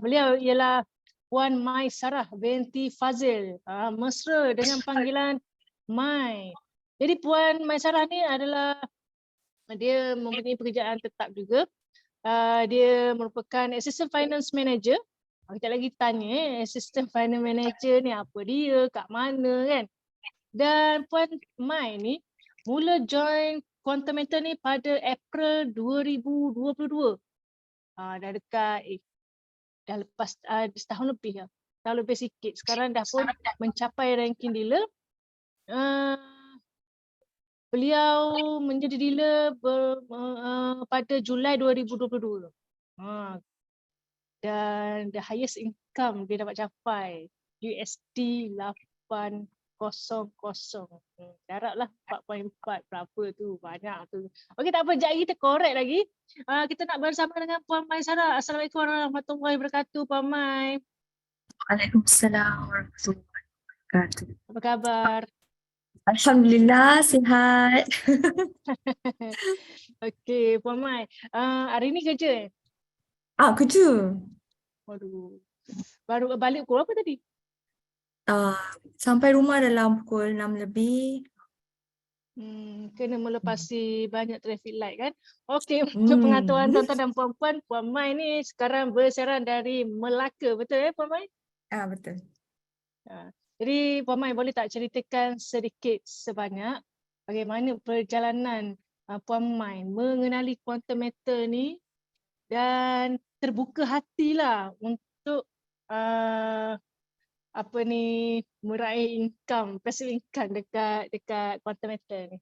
Beliau ialah Puan Mai Sarah binti Fazil. Mesra dengan panggilan Mai. Jadi Puan Mai Sarah ni adalah, dia mempunyai pekerjaan tetap juga. Dia merupakan Assistant Finance Manager. Kejap lagi tanya Assistant Finance Manager ni apa dia, kat mana kan. Dan Puan Mai ni mula join Quantum Mentor ni pada April 2022. Dah dekat, dah lepas setahun lebih lah. Setahun lebih sikit. Sekarang dah pun mencapai ranking dealer. Beliau menjadi dealer pada Julai 2022. Dan the highest income dia dapat capai USD 800. Darablah 4.4 berapa tu, banyak tu. Okey, tak apa, sekejap lagi kita korek lagi. Kita nak bersama dengan Puan Mai Sarah. Assalamualaikum warahmatullahi wabarakatuh, Puan Mai. Waalaikumsalam warahmatullahi wabarakatuh. Apa khabar? Alhamdulillah, sihat. Okey, Puan Mai. Hari ni kerja? Kerja. Waduh. Baru balik pukul apa tadi? Sampai rumah dalam pukul 6 lebih. Kena melepasi banyak traffic light kan? Okey, untuk pengetahuan tuan-tuan dan puan-puan, Puan Mai ni sekarang bersiaran dari Melaka, betul Puan Mai? Betul. Jadi Puan Mai boleh tak ceritakan sedikit sebanyak bagaimana perjalanan Puan Mai mengenali Quantum Mentor ni dan terbuka hatilah untuk meraih income, passive income dekat Quantum Mentor ni.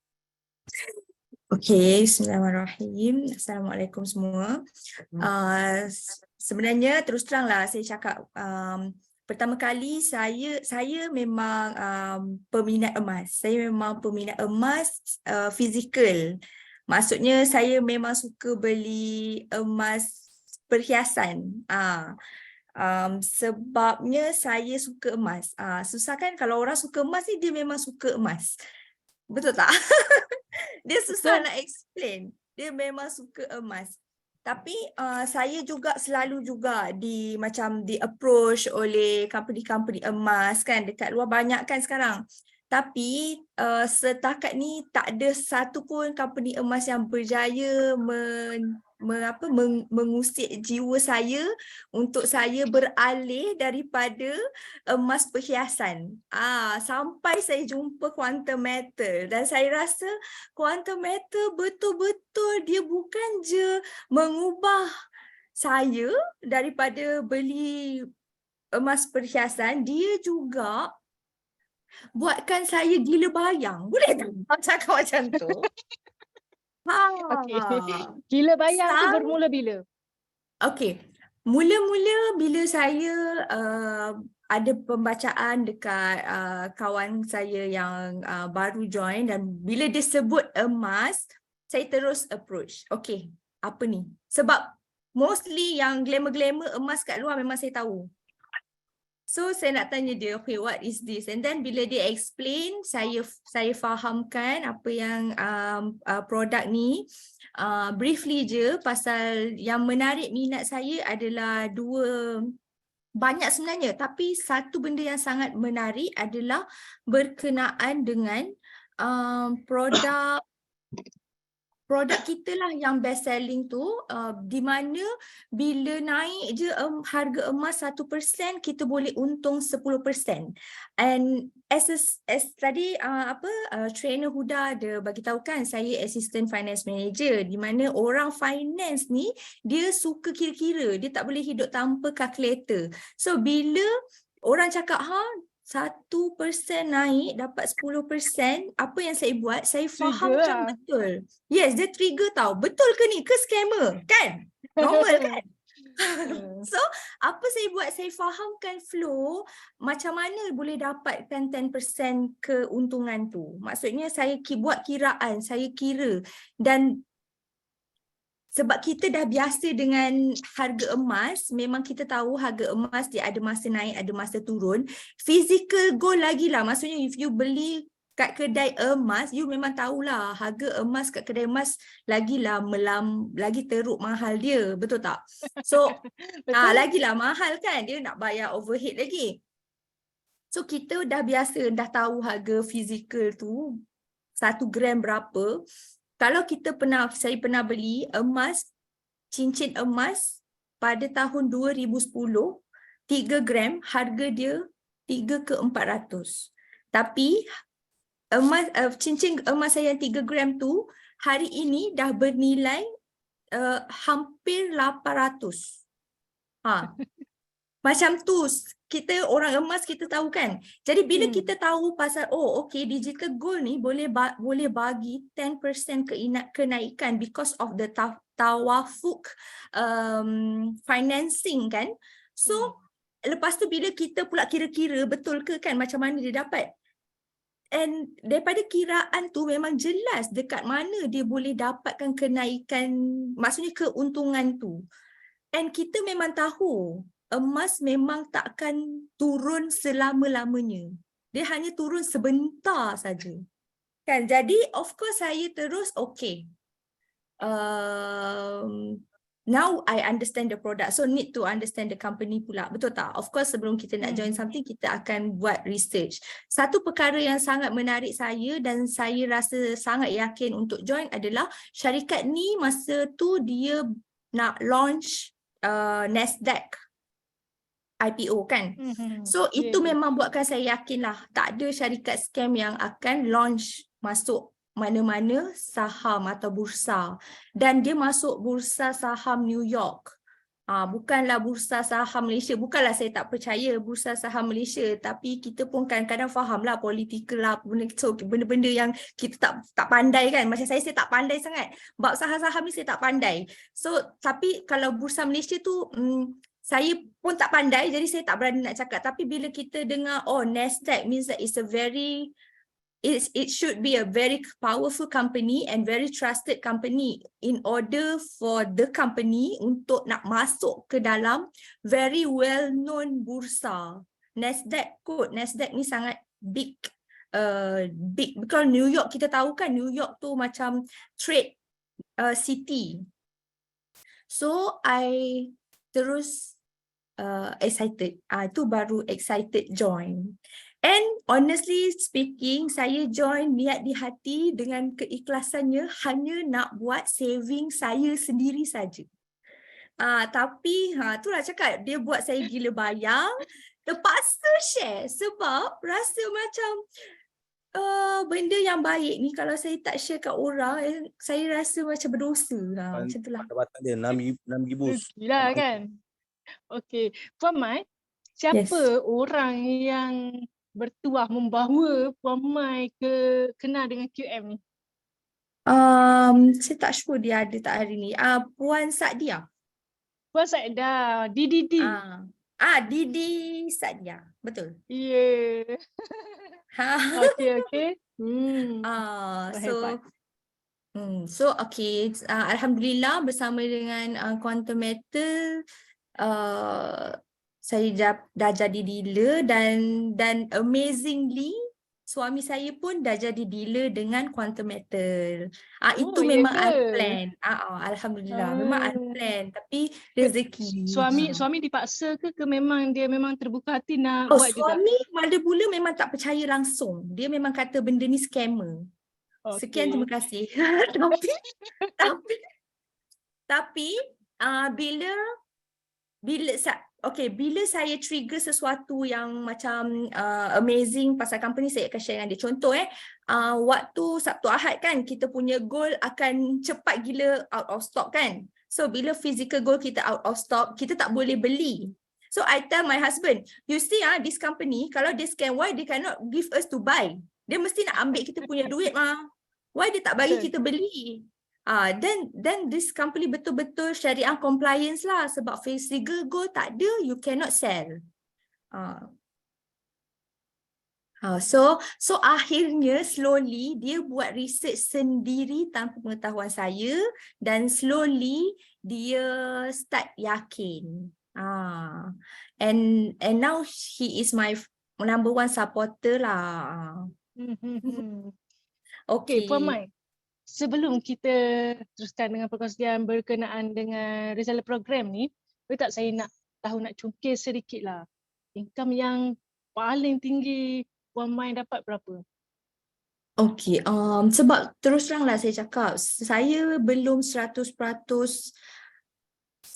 Okey, bismillahirrahmanirrahim. Assalamualaikum semua. Sebenarnya terus teranglah saya cakap, pertama kali saya memang peminat emas. Saya memang peminat emas fizikal. Maksudnya saya memang suka beli emas perhiasan. Sebabnya saya suka emas. Susah kan kalau orang suka emas ni, dia memang suka emas. Betul tak? Dia susah nak explain. Dia memang suka emas. Tapi saya juga selalu juga di approach oleh company-company emas kan, dekat luar banyak kan sekarang. Tapi setakat ni tak ada satu pun company emas yang berjaya mengusik jiwa saya untuk saya beralih daripada emas perhiasan. Sampai saya jumpa Quantum Mentor dan saya rasa Quantum Mentor betul-betul dia bukan je mengubah saya daripada beli emas perhiasan, dia juga buatkan saya gila bayang. Boleh tak cakap macam tu? Okay. Gila bayang tu bermula bila? Okey. Mula-mula bila saya ada pembacaan dekat kawan saya yang baru join, dan bila dia sebut emas, saya terus approach. Okey, apa ni? Sebab mostly yang glamour-glamour emas kat luar memang saya tahu. So saya nak tanya dia, okay, what is this? And then bila dia explain, saya fahamkan apa yang produk ni. Briefly je, pasal yang menarik minat saya adalah banyak sebenarnya, tapi satu benda yang sangat menarik adalah berkenaan dengan produk kita lah yang best selling tu, di mana bila naik je harga emas 1%, kita boleh untung 10%. And as tadi trainer Huda ada bagi tahu kan, saya assistant finance manager, di mana orang finance ni dia suka kira-kira, dia tak boleh hidup tanpa calculator. So bila orang cakap 1% naik dapat 10%, apa yang saya buat, saya fahamkan betul. Yes, dia trigger tau. Betul ke ni? Ke scammer? Kan? Normal kan? So, apa saya buat? Saya fahamkan flow, macam mana boleh dapatkan 10% keuntungan tu. Maksudnya saya buat kiraan, saya kira. Dan sebab kita dah biasa dengan harga emas, memang kita tahu harga emas dia ada masa naik, ada masa turun. Physical gold lagi lah, maksudnya if you beli kat kedai emas, you memang tahulah harga emas kat kedai emas lagilah lagi teruk mahal dia, betul tak? So, Betul? lagilah mahal kan, dia nak bayar overhead lagi. So, kita dah biasa, dah tahu harga fizikal tu 1 gram berapa. Kalau saya pernah beli emas, cincin emas pada tahun 2010, 3 gram harga dia 3 ke 400. Tapi cincin emas saya yang 3 gram tu hari ini dah bernilai hampir 800. Macam tu, kita orang emas kita tahu kan. Jadi bila kita tahu pasal digital gold ni boleh bagi 10% kenaikan because of the tawafuk financing kan. So lepas tu bila kita pula kira-kira betul ke kan macam mana dia dapat. And daripada kiraan tu memang jelas dekat mana dia boleh dapatkan kenaikan, maksudnya keuntungan tu. And kita memang tahu emas memang takkan turun selama-lamanya. Dia hanya turun sebentar saja. Kan? Jadi of course saya terus now I understand the product. So need to understand the company pula. Betul tak? Of course sebelum kita nak join something, kita akan buat research. Satu perkara yang sangat menarik saya dan saya rasa sangat yakin untuk join adalah syarikat ni masa tu dia nak launch Nasdaq IPO kan. So itu memang buatkan saya yakin lah tak ada syarikat scam yang akan launch masuk mana-mana saham atau bursa, dan dia masuk bursa saham New York. Bukanlah bursa saham Malaysia. Bukanlah saya tak percaya bursa saham Malaysia, tapi kita pun kadang-kadang fahamlah political lah, benda-benda yang kita tak pandai kan. Macam saya tak pandai sangat. Bab saham-saham ni saya tak pandai. So tapi kalau bursa Malaysia tu saya pun tak pandai, jadi saya tak berani nak cakap. Tapi bila kita dengar Nasdaq means that it should be a very powerful company and very trusted company in order for the company untuk nak masuk ke dalam very well known bursa. Nasdaq ni sangat big because New York, kita tahu kan New York tu macam trade city. So I terus excited. Itu baru excited join. And honestly speaking, saya join niat di hati dengan keikhlasannya hanya nak buat saving saya sendiri saja. Tapi itulah cakap, dia buat saya gila bayang, terpaksa share sebab rasa macam benda yang baik ni kalau saya tak share kat orang, saya rasa macam berdosa. Macam itulah. Pendapatan dia 6,000. Gila kan? Okey, Puan Mai, siapa orang yang bertuah membawa Puan Mai kenal dengan QM ni? Saya tak sure dia ada tak hari ni. Puan Sadia. Puan Sadia, DDD. Didi Sadia, betul. Yeah. Okey. Alhamdulillah bersama dengan Quantum Metal saya dah jadi dealer dan amazingly suami saya pun dah jadi dealer dengan Quantum Metal. Itu memang unplanned. Alhamdulillah memang unplanned, tapi rezeki. Suami dipaksa ke memang dia terbuka hati nak buat juga? Suami mula-mula memang tak percaya langsung. Dia memang kata benda ni scammer. Sekian, terima kasih. tapi bila saya trigger sesuatu yang macam amazing pasal company, saya akan share dengan dia. Contoh waktu Sabtu Ahad kan, kita punya gold akan cepat gila out of stock kan. So bila physical gold kita out of stock, kita tak boleh beli. So I tell my husband, you see this company, kalau dia scam, why they cannot give us to buy? Dia mesti nak ambil kita punya duit Why dia tak bagi kita beli? Then this company betul-betul syariah compliance lah, sebab physical gold tak ada, you cannot sell. So akhirnya slowly dia buat research sendiri tanpa pengetahuan saya, dan slowly dia start yakin. And now he is my number one supporter lah. Okey, Puan Okey. Mai. Sebelum kita teruskan dengan perkongsian berkenaan dengan reseller program ni, boleh tak saya nak tahu, nak cungkil sedikit lah. Income yang paling tinggi Puan Mai dapat berapa? Okey, sebab terus teranglah saya cakap, saya belum 100%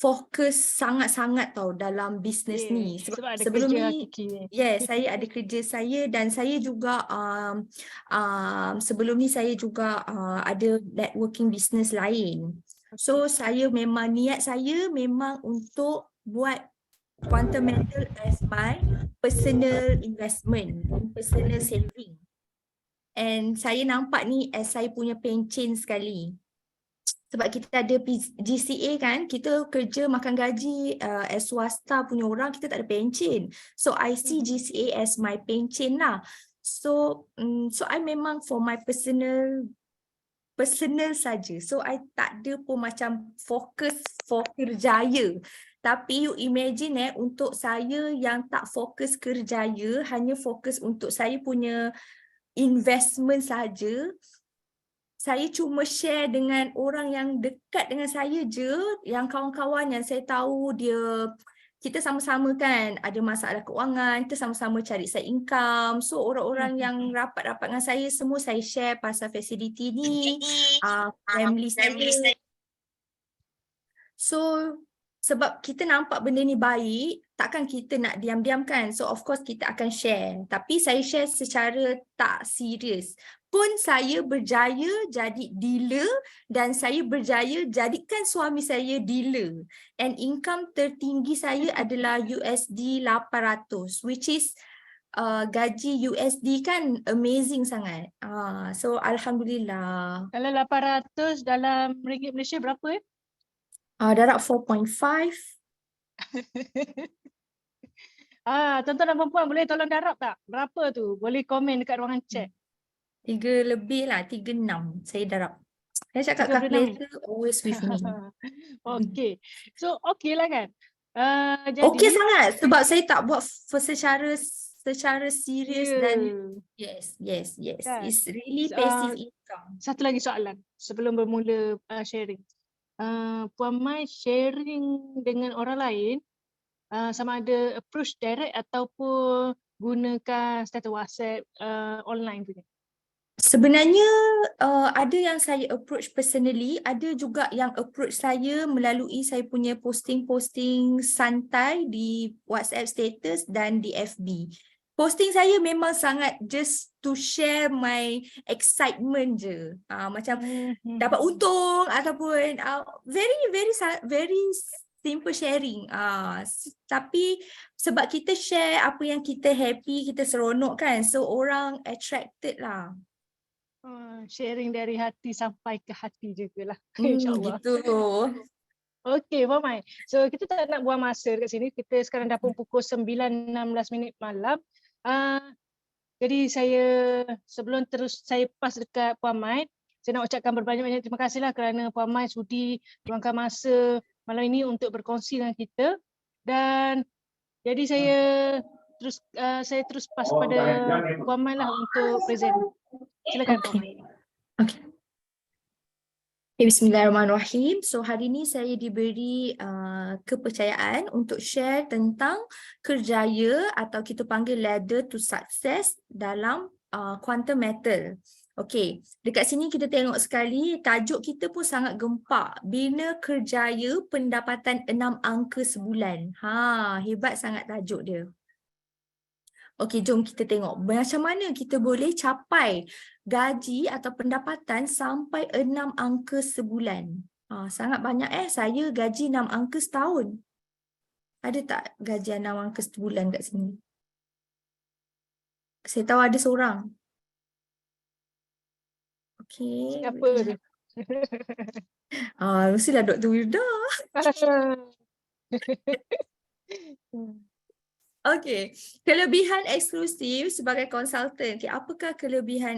fokus sangat-sangat tau dalam bisnes ni. Sebab sebab ada sebelum kerja ni, hakiki ni. saya ada kerja saya dan saya juga sebelum ni saya juga ada networking business lain. So saya memang niat saya memang untuk buat quantum metal as my personal investment, personal saving. And saya nampak ni as saya punya pencen sekali. Sebab kita ada GCA kan, kita kerja makan gaji as swasta punya orang, kita tak ada pencen. So I see GCA as my pencen lah. So I memang for my personal saja. So I tak ada pun macam fokus for kerjaya. Tapi you imagine untuk saya yang tak fokus kerjaya, hanya fokus untuk saya punya investment saja, saya cuma share dengan orang yang dekat dengan saya je, yang kawan-kawan yang saya tahu kita sama-sama kan ada masalah keuangan, kita sama-sama cari side income. So orang-orang yang rapat-rapat dengan saya semua saya share pasal fasiliti ni, family saya. So sebab kita nampak benda ni baik, takkan kita nak diam-diam kan. So of course kita akan share. Tapi saya share secara tak serius. Pun saya berjaya jadi dealer dan saya berjaya jadikan suami saya dealer. And income tertinggi saya adalah USD 800, which is gaji USD kan amazing sangat. So Alhamdulillah. Kalau 800 dalam ringgit Malaysia berapa Darab 4.5. Tuan-tuan dan puan-puan boleh tolong darab tak? Berapa tu? Boleh komen dekat ruangan chat. 3 lebih lah, 36 saya darab. Saya cakap 36. calculator always with me. Okey. So okey lah kan? Jadi Okey sangat sebab saya tak buat secara serius dan yes. Kan? It's really passive income. Satu lagi soalan sebelum bermula sharing. Puan Mai sharing dengan orang lain sama ada approach direct ataupun gunakan status WhatsApp online punya? Sebenarnya ada yang saya approach personally, ada juga yang approach saya melalui saya punya posting-posting santai di WhatsApp status dan di FB. Posting saya memang sangat just to share my excitement je. Macam dapat untung ataupun very simple sharing. Tapi sebab kita share apa yang kita happy, kita seronok kan. So orang attracted lah. Sharing dari hati sampai ke hati jugalah. InsyaAllah. Gitu. Okey, Puan Mai. So kita tak nak buang masa dekat sini. Kita sekarang dah pun pukul 9.16 malam. Jadi sebelum terus saya pass dekat Puan Mai, saya nak ucapkan berbanyak-banyak terima kasihlah kerana Puan Mai sudi luangkan masa malam ini untuk berkongsi dengan kita. Dan jadi saya terus pass pada Puan Mai lah untuk present. Silakan Puan Mai. Okay. Bismillahirrahmanirrahim. So hari ini saya diberi kepercayaan untuk share tentang kerjaya atau kita panggil ladder to success dalam quantum metal. Okey, dekat sini kita tengok sekali tajuk kita pun sangat gempak. Bina kerjaya pendapatan 6 angka sebulan. Hebat sangat tajuk dia. Okey, jom kita tengok macam mana kita boleh capai gaji atau pendapatan sampai 6 angka sebulan. Sangat banyak saya gaji 6 angka setahun. Ada tak gaji 6 angka sebulan kat sini? Saya tahu ada seorang. Okey. Siapa tu? Mestilah Dr. Wirda. Okey, kelebihan eksklusif sebagai konsultan. Apakah kelebihan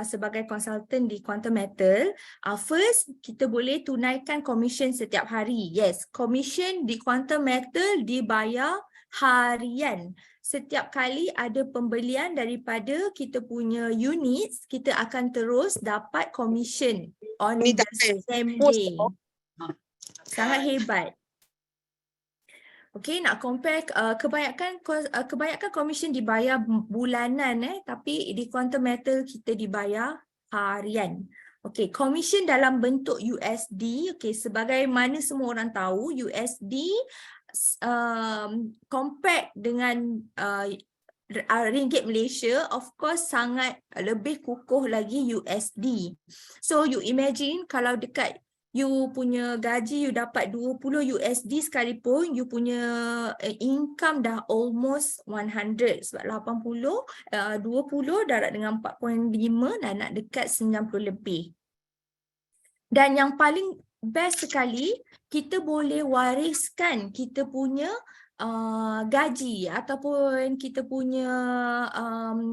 sebagai konsultan di Quantum Metal? First, kita boleh tunaikan komisen setiap hari. Yes, komisen di Quantum Metal dibayar harian. Setiap kali ada pembelian daripada kita punya units, kita akan terus dapat commission on the same day. Sangat hebat. Okay, nak compare kebanyakan commission dibayar bulanan tapi di Quantum Metal kita dibayar harian. Okay, commission dalam bentuk USD. Okay, sebagaimana semua orang tahu USD compare dengan ringgit Malaysia, of course sangat lebih kukuh lagi USD. So you imagine kalau dekat you punya gaji you dapat 20 USD sekalipun, you punya income dah almost 100 sebab 80, 20 darab dengan 4.5 dah nak dekat 90 lebih. Dan yang paling best sekali, kita boleh wariskan kita punya gaji ataupun kita punya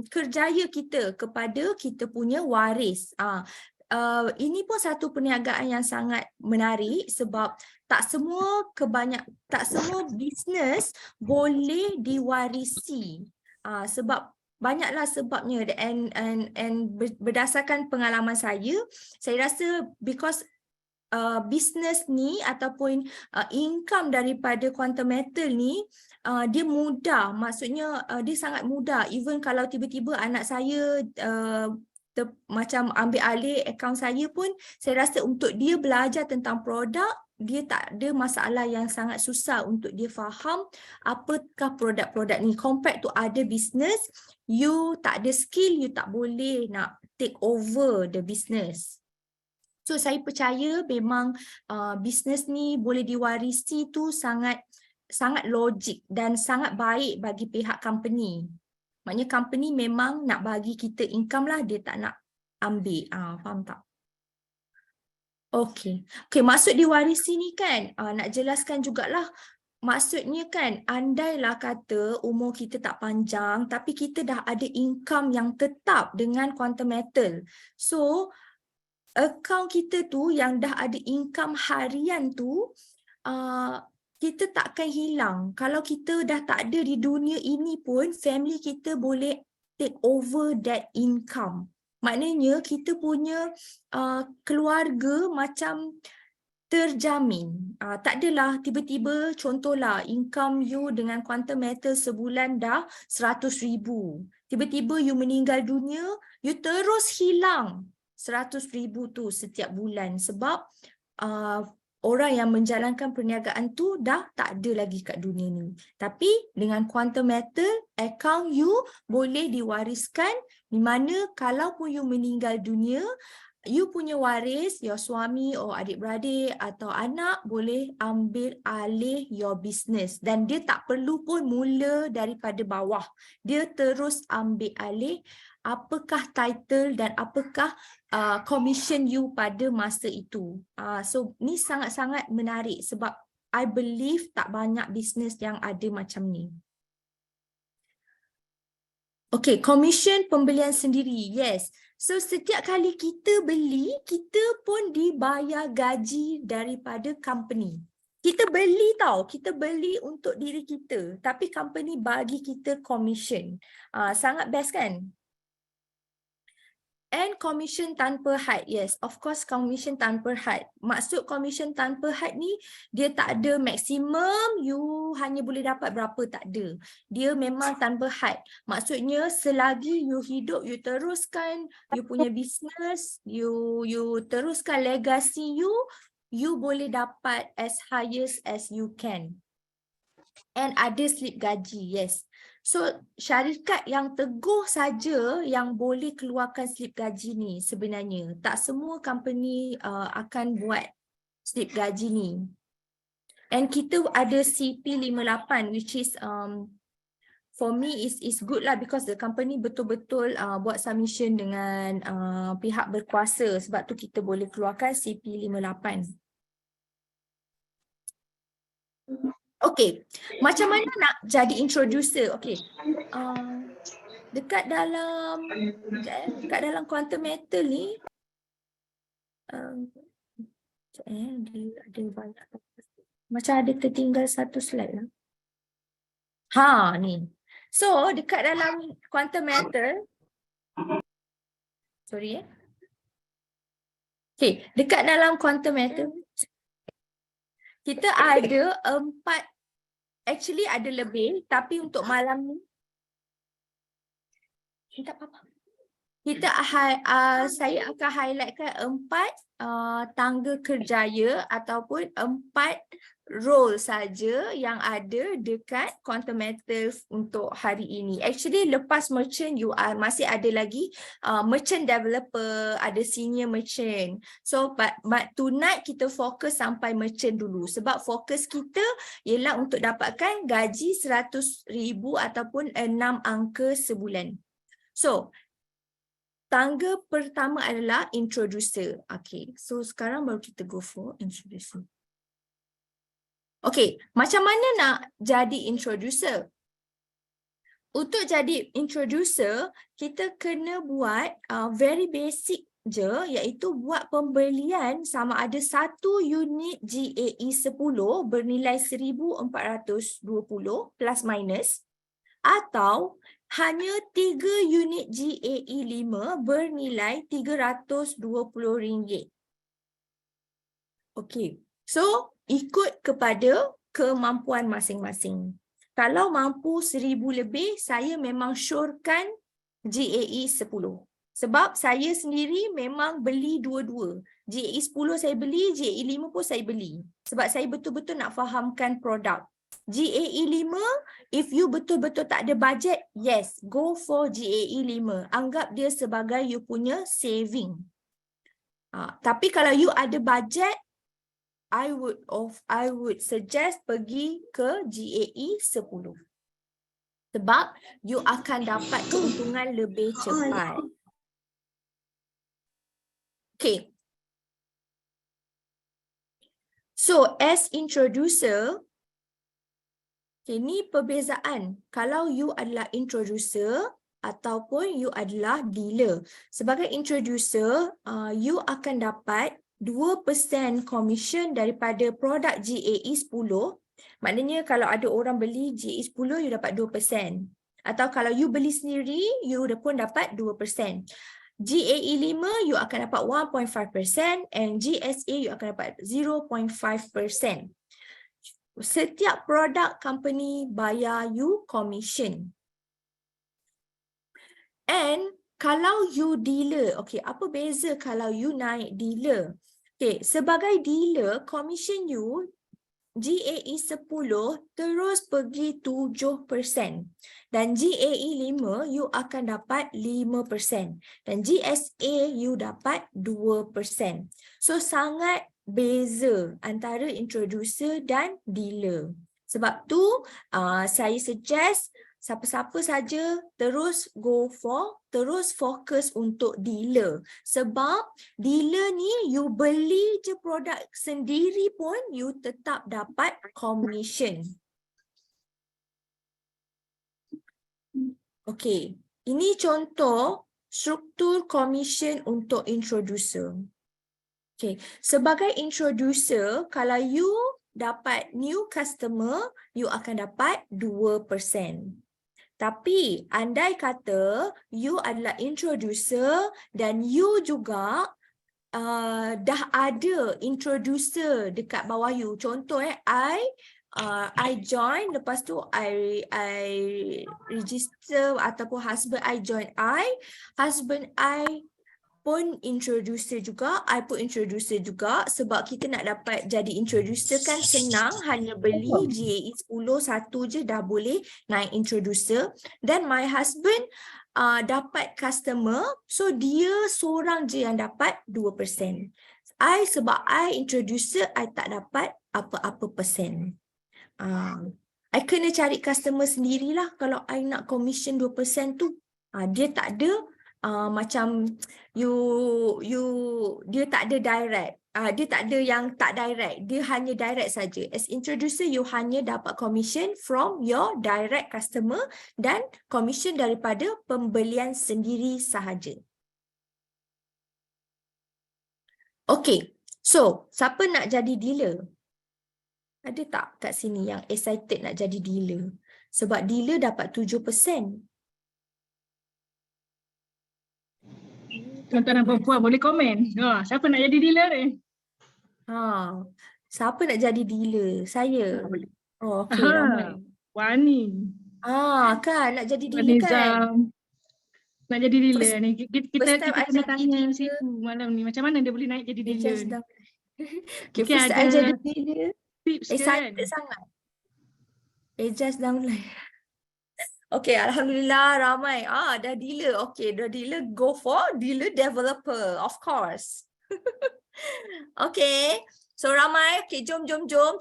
kerjaya kita kepada kita punya waris. Ini pun satu perniagaan yang sangat menarik sebab tak semua bisnes boleh diwarisi. Sebab banyaklah sebabnya and berdasarkan pengalaman saya rasa because bisnes ni ataupun income daripada Quantum Metal ni dia mudah, maksudnya dia sangat mudah. Even kalau tiba-tiba anak saya macam ambil alih akaun saya pun, saya rasa untuk dia belajar tentang produk, dia tak ada masalah yang sangat susah untuk dia faham apakah produk-produk ni. Compared to other business, you tak ada skill, you tak boleh nak take over the business. So saya percaya memang business ni boleh diwarisi tu sangat logik dan sangat baik bagi pihak company. Maknanya company memang nak bagi kita income lah, dia tak nak ambil. Faham tak? Okay, maksud diwarisi ni kan, nak jelaskan jugalah. Maksudnya kan, andailah kata umur kita tak panjang, tapi kita dah ada income yang tetap dengan Quantum Metal. So, akaun kita tu yang dah ada income harian tu, kita takkan hilang. Kalau kita dah tak ada di dunia ini pun, family kita boleh take over that income. Maknanya kita punya keluarga macam terjamin. Tak adalah tiba-tiba, contohlah income you dengan Quantum Metal sebulan dah 100,000. Tiba-tiba you meninggal dunia, you terus hilang 100,000 tu setiap bulan sebab orang yang menjalankan perniagaan tu dah tak ada lagi kat dunia ni. Tapi dengan Quantum Metal, akaun you boleh diwariskan di mana kalau pun you meninggal dunia, you punya waris, your suami atau adik-beradik atau anak boleh ambil alih your business dan dia tak perlu pun mula daripada bawah. Dia terus ambil alih apakah title dan apakah commission you pada masa itu. So ni sangat-sangat menarik sebab I believe tak banyak business yang ada macam ni. Okay, commission pembelian sendiri. Yes. So setiap kali kita beli, kita pun dibayar gaji daripada company. Kita beli tau, kita beli untuk diri kita. Tapi company bagi kita commission. Sangat best kan? And commission tanpa had. Yes, of course commission tanpa had. Maksud commission tanpa had ni, dia tak ada maksimum, you hanya boleh dapat berapa, tak ada. Dia memang tanpa had. Maksudnya selagi you hidup, you teruskan you punya business, you teruskan legacy you boleh dapat as highest as you can. And ada slip gaji, yes. So syarikat yang teguh saja yang boleh keluarkan slip gaji ni sebenarnya. Tak semua company akan buat slip gaji ni. And kita ada CP58 which is for me is good lah because the company betul-betul buat submission dengan pihak berkuasa, sebab tu kita boleh keluarkan CP58. Okay, macam mana nak jadi introducer? Okay, dekat dalam Quantum Metal ni, dia ada banyak, macam ada tertinggal satu slide lah. Ni. So dekat dalam quantum method, sorry Okay, dekat dalam quantum method kita ada 4, actually ada lebih, tapi untuk malam ni tak apa-apa. Saya akan highlightkan 4 tangga kerjaya ataupun 4 role saja yang ada dekat quantum method untuk hari ini. Actually lepas merchant masih ada lagi merchant developer, ada senior merchant. So but tonight kita fokus sampai merchant dulu sebab fokus kita ialah untuk dapatkan gaji 100,000 ataupun 6 angka sebulan. So tangga pertama adalah introducer. Okay, so sekarang baru kita go for introducer. Okay, macam mana nak jadi introducer? Untuk jadi introducer, kita kena buat very basic je, iaitu buat pembelian sama ada 1 unit GAE 10 bernilai 1,420 plus minus atau hanya 3 unit GAE 5 bernilai RM320. Okey, so ikut kepada kemampuan masing-masing. Kalau mampu 1,000 lebih, saya memang syorkan GAE 10. Sebab saya sendiri memang beli dua-dua. GAE 10 saya beli, GAE 5 pun saya beli. Sebab saya betul-betul nak fahamkan produk. GAE 5, if you betul-betul tak ada budget, yes, go for GAE 5. Anggap dia sebagai you punya saving. Tapi kalau you ada budget, I would suggest pergi ke GAE 10. Sebab you akan dapat keuntungan lebih cepat. Okay. So, as introducer, ini perbezaan kalau you adalah introducer ataupun you adalah dealer. Sebagai introducer, you akan dapat 2% commission daripada produk GAE 10. Maknanya kalau ada orang beli GAE 10, you dapat 2%. Atau kalau you beli sendiri, you pun dapat 2%. GAE 5, you akan dapat 1.5% and GSA, you akan dapat 0.5%. Setiap produk company bayar you commission. And kalau you dealer, okay, apa beza kalau you naik dealer? Okay, sebagai dealer, commission you GAE 10 terus pergi 7%. Dan GAE 5 you akan dapat 5%. Dan GSA you dapat 2%. So sangat beza antara introducer dan dealer. Sebab tu saya suggest siapa-siapa saja terus fokus untuk dealer. Sebab dealer ni you beli je produk sendiri pun you tetap dapat commission. Okey, ini contoh struktur commission untuk introducer. Okey, sebagai introducer, kalau you dapat new customer, you akan dapat 2%. Tapi andai kata you adalah introducer dan you juga dah ada introducer dekat bawah you. Contoh I join, lepas tu I register ataupun husband I join husband I pun introducer juga, I pun introducer juga. Sebab kita nak dapat jadi introducer kan senang, hanya beli GAE 10 satu je dah boleh naik introducer. Dan my husband dapat customer, so dia seorang je yang dapat 2%. Sebab I introducer, I tak dapat apa-apa persen. I kena cari customer sendirilah kalau I nak commission 2% tu. Dia tak ada macam dia tak ada direct. Dia tak ada yang tak direct. Dia hanya direct saja. As introducer, you hanya dapat commission from your direct customer dan commission daripada pembelian sendiri sahaja. Okay. So, siapa nak jadi dealer? Ada tak kat sini yang excited nak jadi dealer? Sebab dealer dapat 7%. Tuan-tuan dan perempuan boleh komen. Siapa nak jadi dealer ni? Siapa nak jadi dealer? Saya. Boleh. Oh, okey, ramai. Wani. Kan nak jadi dealer kan? Nizam. Nak jadi dealer ni. first time I Kita kena jadi tanya dealer. situ malam ni. Macam mana dia boleh naik jadi dealer Just ni? down. Mungkin first time I ada jadi dealer. tips ke kan? Excited sangat. Just downline. Okay, Alhamdulillah ramai. Dah dealer. Okay, dah dealer, go for dealer developer. Of course. Okay. So ramai. Okay, jom.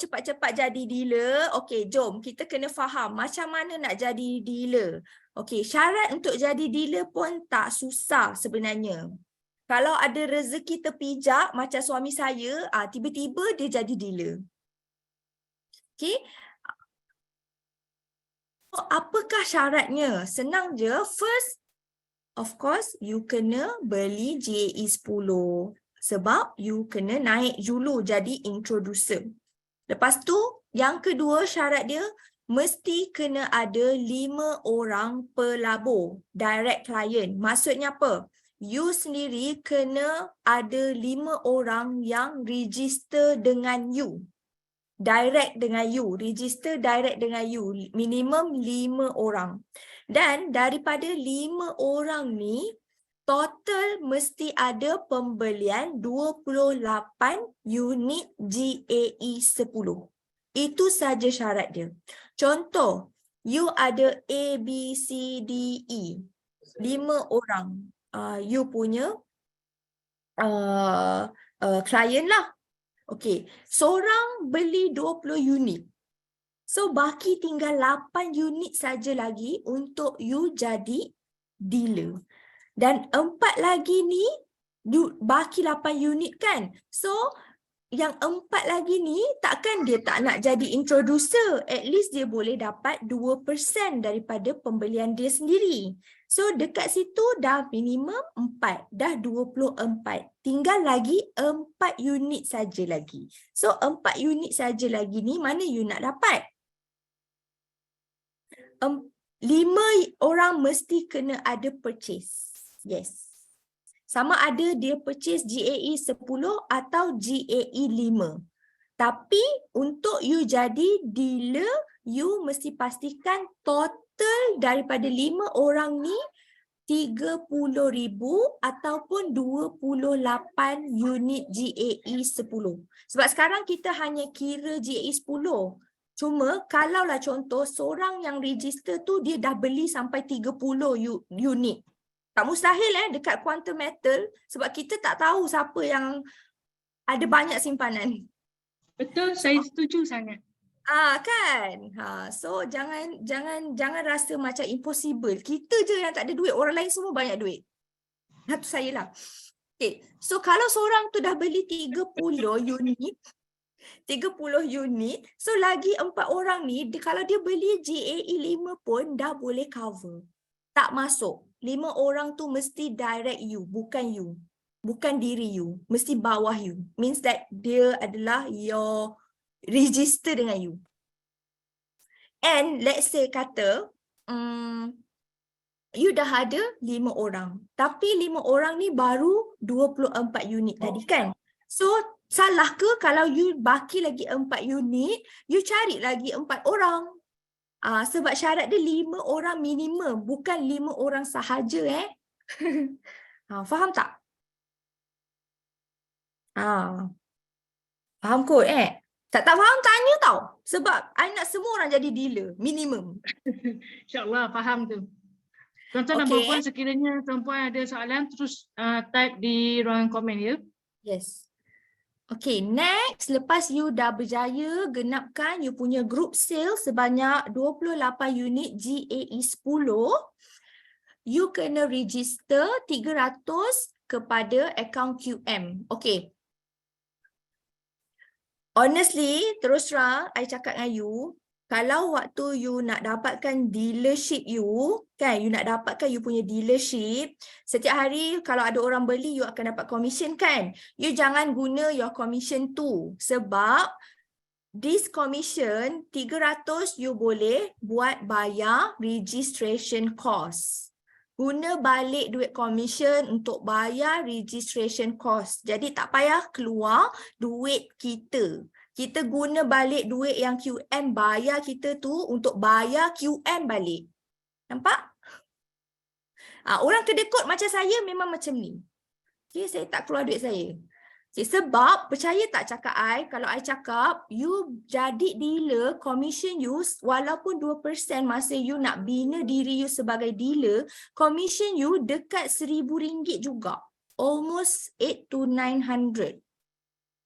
Cepat-cepat jadi dealer. Okay, jom. Kita kena faham macam mana nak jadi dealer. Okay, syarat untuk jadi dealer pun tak susah sebenarnya. Kalau ada rezeki terpijak macam suami saya, tiba-tiba dia jadi dealer. Okay. Apakah syaratnya? Senang je. First, of course, you kena beli GAE 10. Sebab you kena naik dulu jadi introducer. Lepas tu, yang kedua syarat dia, mesti kena ada 5 orang pelabur. Direct client. Maksudnya apa? You sendiri kena ada 5 orang yang register dengan you. Direct dengan you, register direct dengan you, minimum 5 orang. Dan daripada 5 orang ni, total mesti ada pembelian 28 unit GAE 10. Itu saja syarat dia. Contoh, you ada A, B, C, D, E. 5 orang. You punya klien lah. Okey, seorang beli 20 unit. So, baki tinggal 8 unit saja lagi untuk you jadi dealer. Dan 4 lagi ni, baki 8 unit kan? So, yang 4 lagi ni, takkan dia tak nak jadi introducer. At least dia boleh dapat 2% daripada pembelian dia sendiri. So, dekat situ dah minimum 4, dah 24. Tinggal lagi 4 unit saja lagi. So, 4 unit saja lagi ni, mana you nak dapat? 5 orang mesti kena ada purchase. Yes. Sama ada dia purchase GAE 10 atau GAE 5. Tapi, untuk you jadi dealer, you mesti pastikan total daripada 5 orang ni 30,000 ataupun 28 unit GAE 10. Sebab sekarang kita hanya kira GAE 10. Cuma kalaulah contoh seorang yang register tu dia dah beli sampai 30 unit. Tak mustahil dekat Quantum Metal sebab kita tak tahu siapa yang ada banyak simpanan. Betul, saya setuju sangat. Kan. So jangan rasa macam impossible. Kita je yang tak ada duit, orang lain semua banyak duit. Itu saya lah. Okay. So kalau seorang tu dah beli 30 unit, so lagi 4 orang ni, kalau dia beli GAE 5 pun dah boleh cover. Tak masuk. 5 orang tu mesti direct you, bukan you. Bukan diri you, mesti bawah you. Means that dia adalah your register dengan you. And let's say kata you dah ada 5 orang. Tapi 5 orang ni baru 24 unit tadi kan. So salah ke kalau you baki lagi 4 unit, you cari lagi 4 orang. Sebab syarat dia 5 orang minimum, bukan 5 orang sahaja faham tak? Faham kot Tak faham tanya tau. Sebab I nak semua orang jadi dealer. Minimum. InsyaAllah faham tu. Tuan-tuan dan perempuan, sekiranya tuan-puan ada soalan, terus type di ruangan komen ya. Yes. Okay, next. Lepas you dah berjaya genapkan you punya group sale sebanyak 28 unit GAE 10, you kena register 300 kepada akaun QM. Okay. Honestly, terus terang, I cakap dengan you, kalau waktu you nak dapatkan dealership you, kan, you nak dapatkan you punya dealership, setiap hari kalau ada orang beli, you akan dapat commission kan? You jangan guna your commission tu. Sebab this commission 300 you boleh buat bayar registration cost. Guna balik duit commission untuk bayar registration cost. Jadi tak payah keluar duit kita. Kita guna balik duit yang QM bayar kita tu untuk bayar QM balik. Nampak? Orang kedekut macam saya memang macam ni. Okay, saya tak keluar duit saya. Okay, sebab percaya tak cakap kalau I cakap you jadi dealer, commission you walaupun 2% masa you nak bina diri you sebagai dealer, commission you dekat RM1,000 juga. Almost 800 to 900.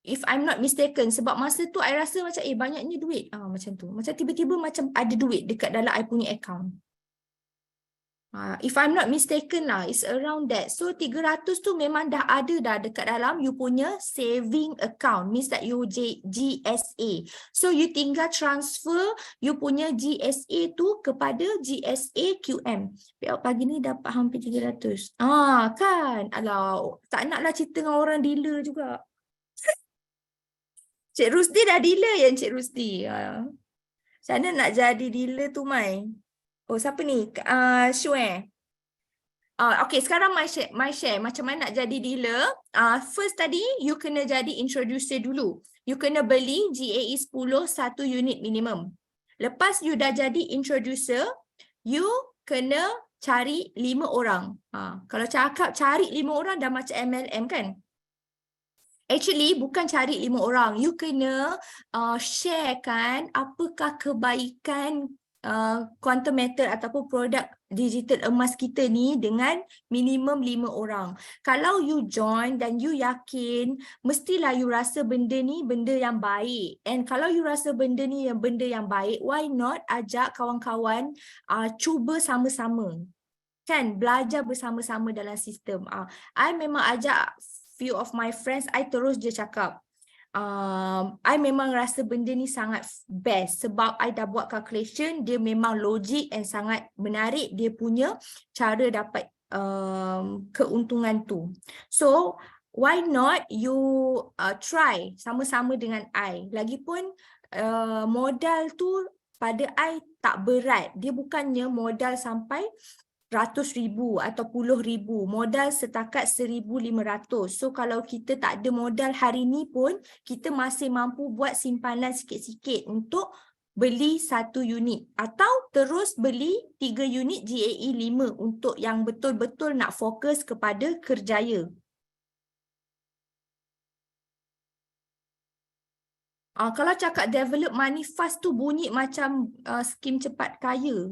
If I'm not mistaken, sebab masa tu I rasa macam banyaknya duit. Macam tu. Macam tiba-tiba macam ada duit dekat dalam I punya account. If I'm not mistaken lah, it's around that. So 300 tu memang dah ada dah dekat dalam you punya saving account. Means that you GSA. So you tinggal transfer you punya GSA tu kepada GSA QM. Pagi ni dapat hampir 300. Kan? Alah, tak naklah cerita dengan orang dealer juga. Cik Rusdi dah dealer yang Cik Rusdi. Macam mana nak jadi dealer tu, Mai? Oh, siapa ni? Shue. Okay, sekarang my share macam mana nak jadi dealer. First tadi, you kena jadi introducer dulu. You kena beli GAE 10 1 unit minimum. Lepas you dah jadi introducer, you kena cari 5 orang. Kalau cakap cari 5 orang dah macam MLM kan? Actually, bukan cari 5 orang. You kena sharekan apakah kebaikan quantum metal ataupun produk digital emas kita ni dengan minimum 5 orang. Kalau you join dan you yakin, mestilah you rasa benda ni benda yang baik. And kalau you rasa benda ni benda yang baik, why not ajak kawan-kawan cuba sama-sama. Kan, belajar bersama-sama dalam sistem. I memang ajak few of my friends, I terus je cakap, I memang rasa benda ni sangat best sebab I dah buat calculation, dia memang logik and sangat menarik dia punya cara dapat keuntungan tu. So why not you try sama-sama dengan I. Lagipun modal tu pada I tak berat, dia bukannya modal sampai RM100,000 atau RM10,000, modal setakat RM1,500. So kalau kita tak ada modal hari ni pun, kita masih mampu buat simpanan sikit-sikit untuk beli 1 unit atau terus beli 3 unit GAE 5 untuk yang betul-betul nak fokus kepada kerjaya. Kalau cakap develop money fast tu bunyi macam skim cepat kaya.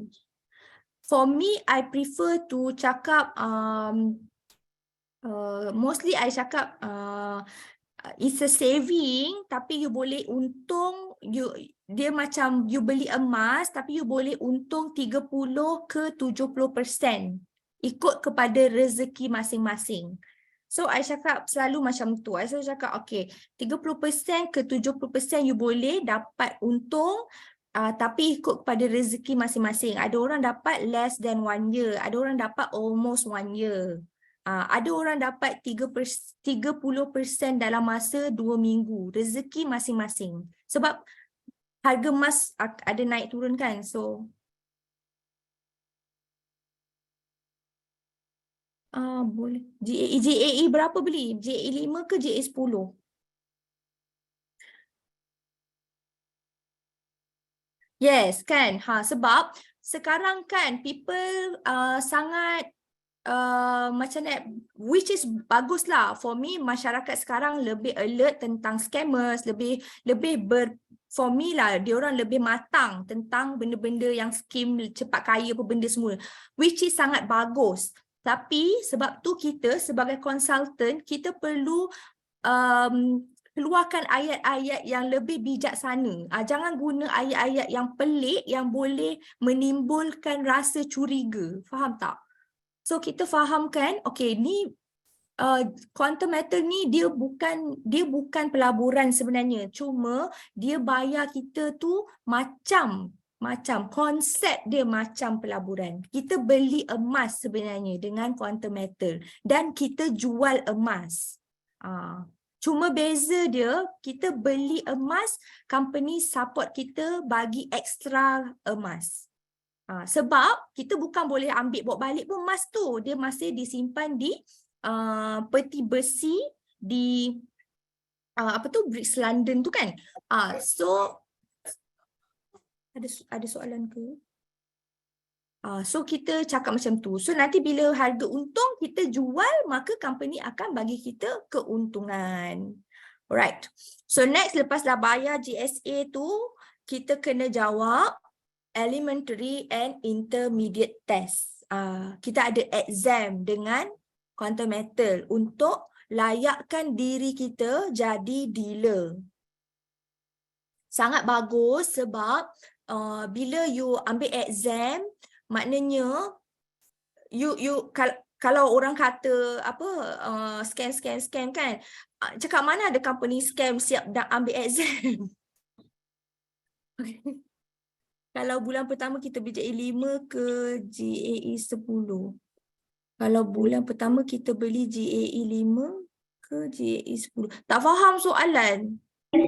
For me, I prefer to cakap, mostly I cakap it's a saving tapi you boleh untung, dia macam you beli emas tapi you boleh untung 30 ke 70%. Ikut kepada rezeki masing-masing. So, I cakap selalu macam tu. I selalu cakap, okay, 30% ke 70% you boleh dapat untung, tapi ikut kepada rezeki masing-masing. Ada orang dapat less than 1 year. Ada orang dapat almost 1 year. Ada orang dapat 30% dalam masa 2 minggu. Rezeki masing-masing. Sebab harga emas ada naik turun kan. So, boleh. GAE berapa beli? GAE 5 ke GAE 10? Yes, kan? Sebab sekarang kan people sangat macam ni, which is bagus lah. For me, masyarakat sekarang lebih alert tentang scammers, for me lah, diorang lebih matang tentang benda-benda yang skim cepat kaya apa benda semua, which is sangat bagus. Tapi sebab tu kita sebagai konsultan, kita perlu keluarkan ayat-ayat yang lebih bijaksana. Jangan guna ayat-ayat yang pelik yang boleh menimbulkan rasa curiga. Faham tak? So kita fahamkan, okay, ni quantum metal ni dia bukan pelaburan sebenarnya. Cuma dia bayar kita tu macam konsep dia macam pelaburan. Kita beli emas sebenarnya dengan quantum metal dan kita jual emas. Cuma beza dia, kita beli emas, company support kita bagi extra emas. Sebab kita bukan boleh ambil bawa balik pun emas tu. Dia masih disimpan di peti besi di Bricks London tu kan. So ada soalan ke? So kita cakap macam tu. So nanti bila harga untung kita jual, maka company akan bagi kita keuntungan. Alright. So next, lepas dah bayar GSA tu, kita kena jawab elementary and intermediate test. Kita ada exam dengan quantum metal untuk layakkan diri kita jadi dealer. Sangat bagus sebab bila you ambil exam, maknanya kalau orang kata scam kan, cakap mana ada company scam siap dah ambil exam. Kalau bulan pertama kita beli GAE 5 ke GAE 10? Kalau bulan pertama kita beli GAE 5 ke GAE 10? Tak faham soalan.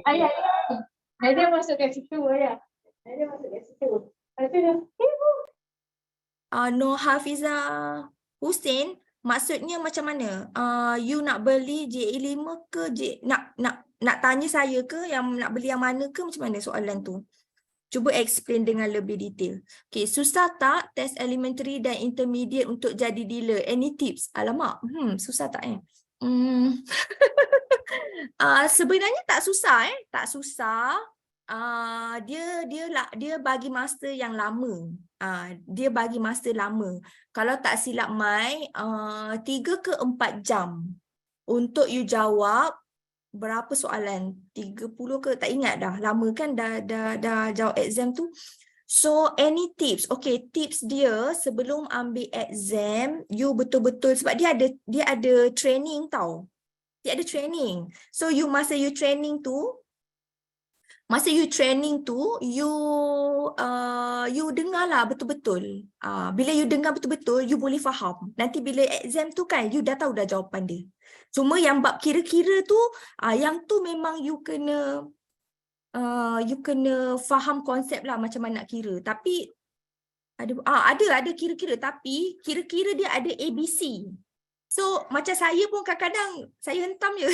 Ayah masuk kat situ, ayah. Ayah masuk kat situ. Nur Hafiza Hussein, maksudnya macam mana? You nak beli GAE 5 ke nak tanya saya ke yang nak beli yang mana ke, macam mana soalan tu? Cuba explain dengan lebih detail. Okay, susah tak test elementary dan intermediate untuk jadi dealer? Any tips? Alamak, susah tak sebenarnya tak susah tak susah. Dia bagi masa yang lama. Dia bagi masa lama. Kalau tak silap Mai, 3 ke 4 jam untuk you jawab berapa soalan? 30 ke? Tak ingat dah. Lama kan dah jawab exam tu. So any tips? Okay, tips dia sebelum ambil exam, you betul-betul, sebab dia ada training tau. Dia ada training. So masa you training tu, you dengarlah betul-betul. Bila you dengar betul-betul, you boleh faham. Nanti bila exam tu kan, you dah tahu dah jawapan dia. Cuma yang bab kira-kira tu, yang tu memang you kena faham konsep lah macam mana nak kira. Tapi ada kira-kira, tapi kira-kira dia ada ABC. So macam saya pun kadang-kadang saya hentam je.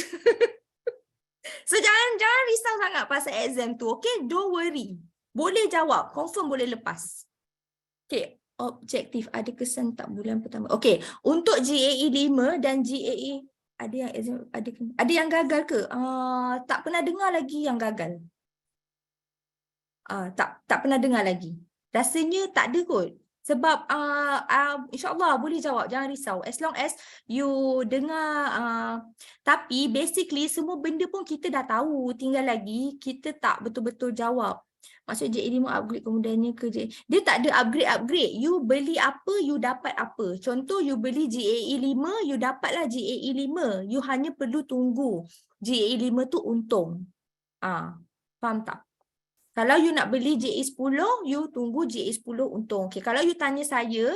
So jangan risau sangat pasal exam tu. Okay, don't worry. Boleh jawab, confirm boleh lepas. Okay, objektif ada kesan tak bulan pertama? Okay, untuk GAE 5 dan GAE ada yang exam, ada yang gagal ke? Tak pernah dengar lagi yang gagal. Tak pernah dengar lagi. Rasanya tak ada kot. Sebab insyaAllah boleh jawab, jangan risau. As long as you dengar. Tapi basically semua benda pun kita dah tahu. Tinggal lagi kita tak betul-betul jawab. Maksud GAE 5 upgrade kemudiannya ke GAE. Dia tak ada upgrade. You beli apa, you dapat apa. Contoh you beli GAE 5, you dapatlah GAE 5. You hanya perlu tunggu GAE 5 tu untung. Faham tak? Kalau you nak beli GAE 10, you tunggu GAE 10 untung. Okay, kalau you tanya saya,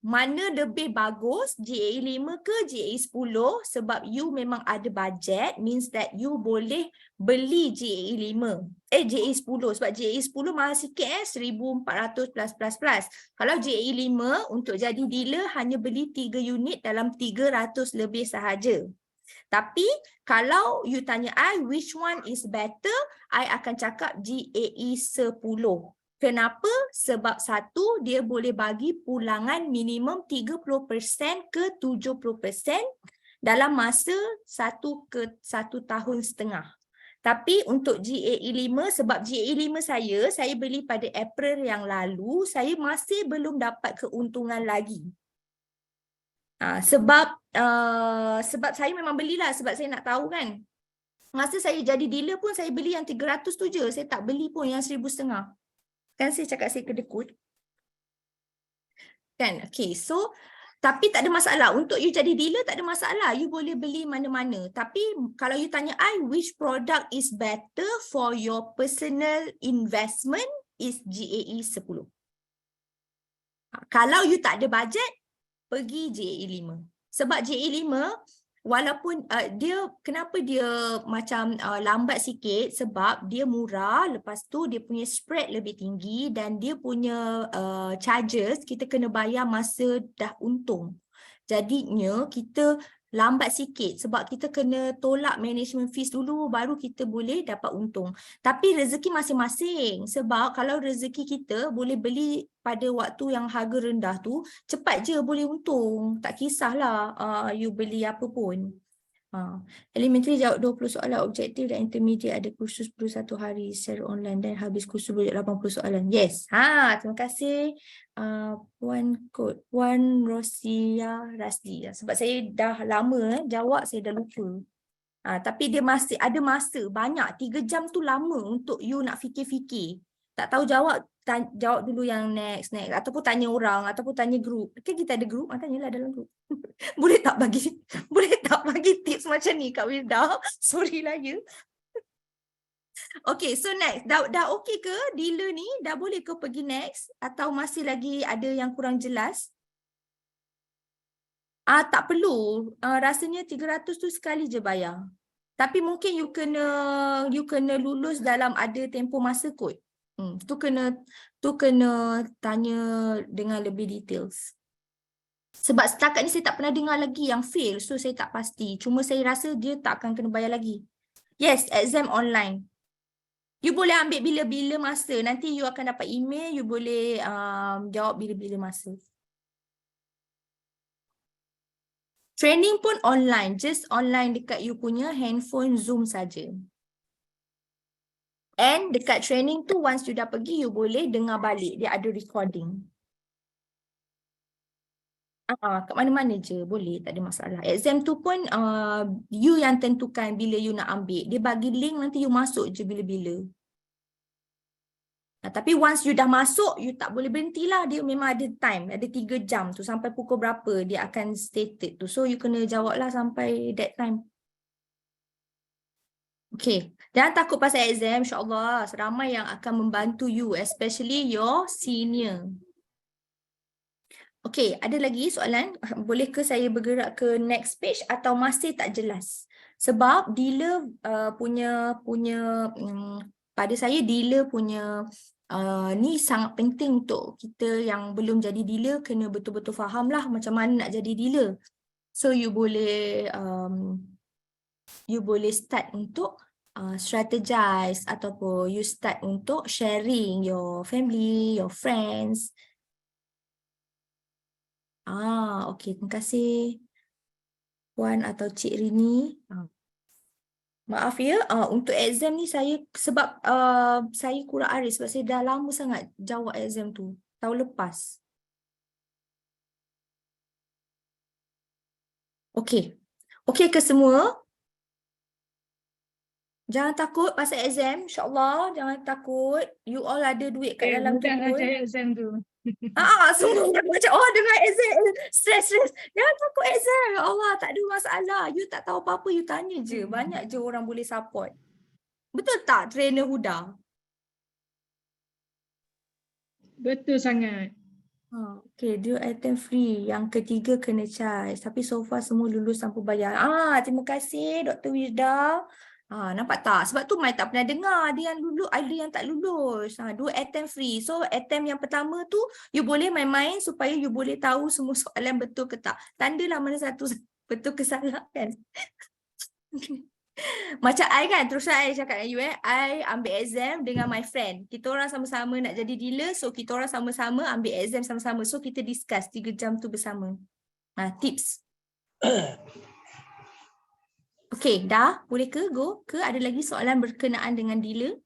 mana lebih bagus, GAE 5 ke GAE 10? Sebab you memang ada budget, means that you boleh beli GAE 5. GAE 10. Sebab GAE 10 mahal sikit 1,400 plus. Kalau GAE 5 untuk jadi dealer hanya beli 3 unit dalam 300 lebih sahaja. Tapi kalau you tanya I which one is better, I akan cakap GAE 10. Kenapa? Sebab satu, dia boleh bagi pulangan minimum 30% ke 70% dalam masa 1 ke 1 tahun setengah. Tapi untuk GAE 5, sebab GAE 5 saya beli pada April yang lalu, saya masih belum dapat keuntungan lagi. Sebab saya memang belilah sebab saya nak tahu kan. Masa saya jadi dealer pun saya beli yang 300 tu je. Saya tak beli pun yang 1,500. Kan saya cakap saya kedekut. Kan? Okay, so tapi tak ada masalah. Untuk you jadi dealer tak ada masalah. You boleh beli mana-mana. Tapi kalau you tanya I which product is better for your personal investment is GAE 10. Kalau you tak ada budget, pergi GAE 5. Sebab GAE 5 walaupun dia kenapa dia macam lambat sikit sebab dia murah, lepas tu dia punya spread lebih tinggi dan dia punya charges kita kena bayar masa dah untung. Jadinya kita lambat sikit sebab kita kena tolak management fees dulu baru kita boleh dapat untung. Tapi rezeki masing-masing sebab kalau rezeki kita boleh beli pada waktu yang harga rendah tu, cepat je boleh untung. Tak kisahlah you beli apa pun. Elementary jawab 20 soalan, objektif dan intermediate ada kursus per 1 hari secara online dan habis kursus boleh 80 soalan. Yes. Terima kasih Puan Rosia Rasdi. Sebab saya dah lama jawab, saya dah lupa. Tapi dia masih ada masa banyak. 3 jam tu lama untuk you nak fikir-fikir. Tak tahu jawab, jawab dulu yang next. Ataupun tanya orang, ataupun tanya group. Kan kita ada group, tanyalah dalam group. Boleh tak bagi tips macam ni Kak Wilda? Sorry lah ya. Okay, so next. Dah okay ke dealer ni? Dah boleh ke pergi next? Atau masih lagi ada yang kurang jelas? Tak perlu. Rasanya 300 tu sekali je bayar. Tapi mungkin you kena lulus dalam ada tempoh masa kot. Tu kena tanya dengan lebih details. Sebab setakat ni saya tak pernah dengar lagi yang fail, so saya tak pasti. Cuma saya rasa dia tak akan kena bayar lagi. Yes, exam online. You boleh ambil bila-bila masa. Nanti you akan dapat email, you boleh jawab bila-bila masa. Training pun online, just online dekat you punya handphone Zoom saja. And dekat training tu once you dah pergi, you boleh dengar balik, dia ada recording. Kat mana-mana je boleh, tak ada masalah. Exam tu pun you yang tentukan bila you nak ambil. Dia bagi link, nanti you masuk je bila-bila. Tapi once you dah masuk, you tak boleh berhenti lah. Dia memang ada time, ada 3 jam tu. Sampai pukul berapa dia akan stated tu. So you kena jawab lah sampai that time. Okay, jangan takut pasal exam, insyaAllah. Ramai yang akan membantu you, especially your senior. Okay, ada lagi soalan? Boleh ke saya bergerak ke next page atau masih tak jelas? Sebab dealer pada saya dealer punya ni sangat penting untuk kita yang belum jadi dealer, kena betul-betul faham lah macam mana nak jadi dealer. So you boleh start untuk strategize ataupun you start untuk sharing your family, your friends. Okey, terima kasih Puan atau Cik Rini. Maaf ya, untuk exam ni saya sebab saya kurang arif sebab saya dah lama sangat jawab exam tu, tahun lepas. Okey. Okey ke semua? Jangan takut pasal exam, insya-Allah, jangan takut. You all ada duit kat dalam tu pun. Exam tu. Semua macam dengan exam stress. Jangan takut exam. Ya Allah, tak ada masalah. You tak tahu apa-apa, you tanya je. Banyak je orang boleh support. Betul tak trainer Huda? Betul sangat. Okay, dia item free. Yang ketiga kena charge. Tapi so far semua lulus tanpa bayar. Terima kasih Dr. Wirda. Nampak tak? Sebab tu Mai tak pernah dengar ada yang lulus, ada yang tak lulus. 2 attempt free. So attempt yang pertama tu you boleh main-main supaya you boleh tahu semua soalan betul ke tak. Tandalah mana satu betul ke salah kan. Macam I kan, terus I cakap dengan you I ambil exam dengan my friend. Kita orang sama-sama nak jadi dealer, so kita orang sama-sama ambil exam sama-sama. So kita discuss 3 jam tu bersama. Tips. Okay, dah? Boleh ke go? Ke ada lagi soalan berkenaan dengan dealer?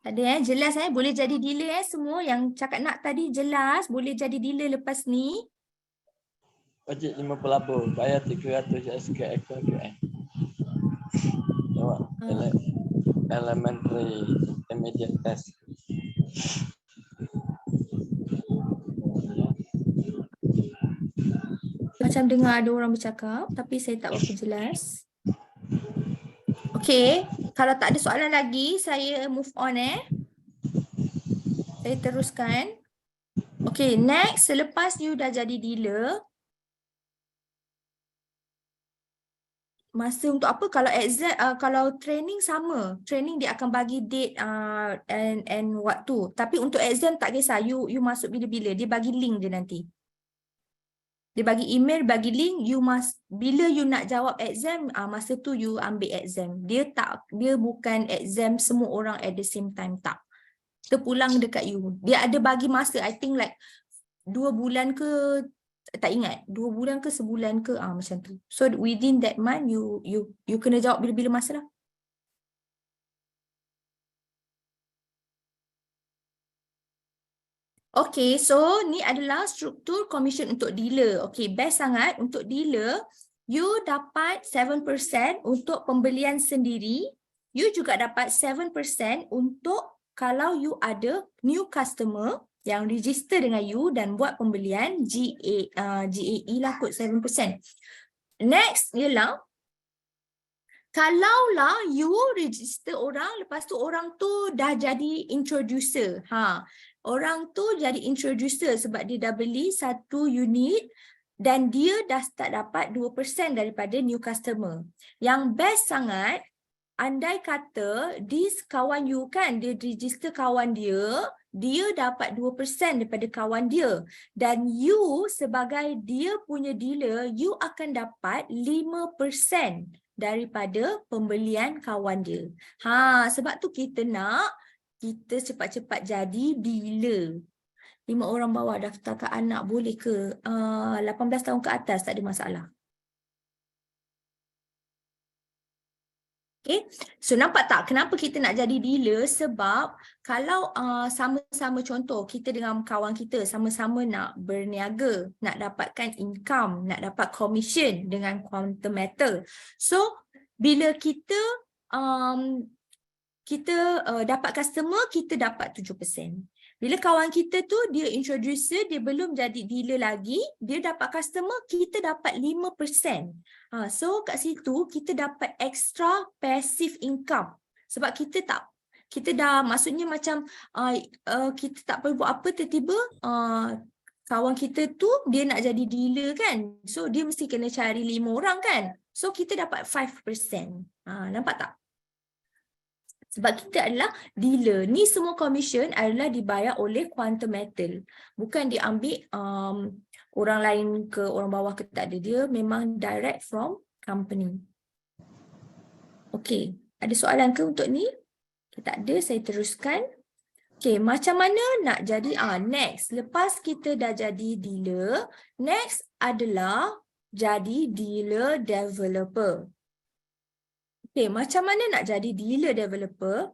Ada jelas boleh jadi dealer semua yang cakap nak tadi jelas, boleh jadi dealer lepas ni. Bajet 50 bayar 300 SKF jawab elementary intermediate test. Macam dengar ada orang bercakap tapi saya tak berapa jelas. Okay, kalau tak ada soalan lagi, saya move on Saya teruskan. Okay, next, selepas you dah jadi dealer, masa untuk apa? Kalau exam, kalau training sama, training dia akan bagi date and waktu. Tapi untuk exam tak kisah, you masuk bila-bila, dia bagi link je nanti. Dia bagi email, bagi link, you must, bila you nak jawab exam, masa tu you ambil exam. Dia bukan exam semua orang at the same time, tak. Terpulang dekat you. Dia ada bagi masa, I think like 2 bulan ke, tak ingat, 2 bulan ke sebulan ke, macam tu. So within that month, you kena jawab bila-bila masa lah. Okay, so ni adalah struktur komisen untuk dealer. Okay, best sangat untuk dealer. You dapat 7% untuk pembelian sendiri. You juga dapat 7% untuk kalau you ada new customer yang register dengan you dan buat pembelian GAE lah kot 7%. Next ialah kalaulah you register orang, lepas tu orang tu dah jadi introducer. Orang tu jadi introducer sebab dia dah beli satu unit dan dia dah start dapat 2% daripada new customer. Yang best sangat, andai kata this kawan you kan, dia register kawan dia dapat 2% daripada kawan dia. Dan you sebagai dia punya dealer, you akan dapat 5% daripada pembelian kawan dia. Sebab tu kita cepat-cepat jadi dealer. 5 orang bawah daftar ke anak boleh ke? 18 tahun ke atas tak ada masalah. Okay, so nampak tak kenapa kita nak jadi dealer? Sebab kalau sama-sama, contoh kita dengan kawan kita sama-sama nak berniaga, nak dapatkan income, nak dapat commission dengan Quantum Metal. So bila kita dapat customer, kita dapat 7%. Bila kawan kita tu dia introducer, dia belum jadi dealer lagi, dia dapat customer, kita dapat 5%. So kat situ kita dapat extra passive income. Sebab kita dah maksudnya macam kita tak perlu buat apa, tiba-tiba kawan kita tu dia nak jadi dealer kan. So dia mesti kena cari 5 orang kan. So kita dapat 5%. Nampak tak? Sebab kita adalah dealer. Ni semua commission adalah dibayar oleh Quantum Metal. Bukan diambil orang lain ke orang bawah ke, tak ada. Dia memang direct from company. Okay. Ada soalan ke untuk ni? Tak ada, saya teruskan. Okay, macam mana nak jadi? Next. Lepas kita dah jadi dealer, next adalah jadi dealer developer. Okay, macam mana nak jadi dealer developer?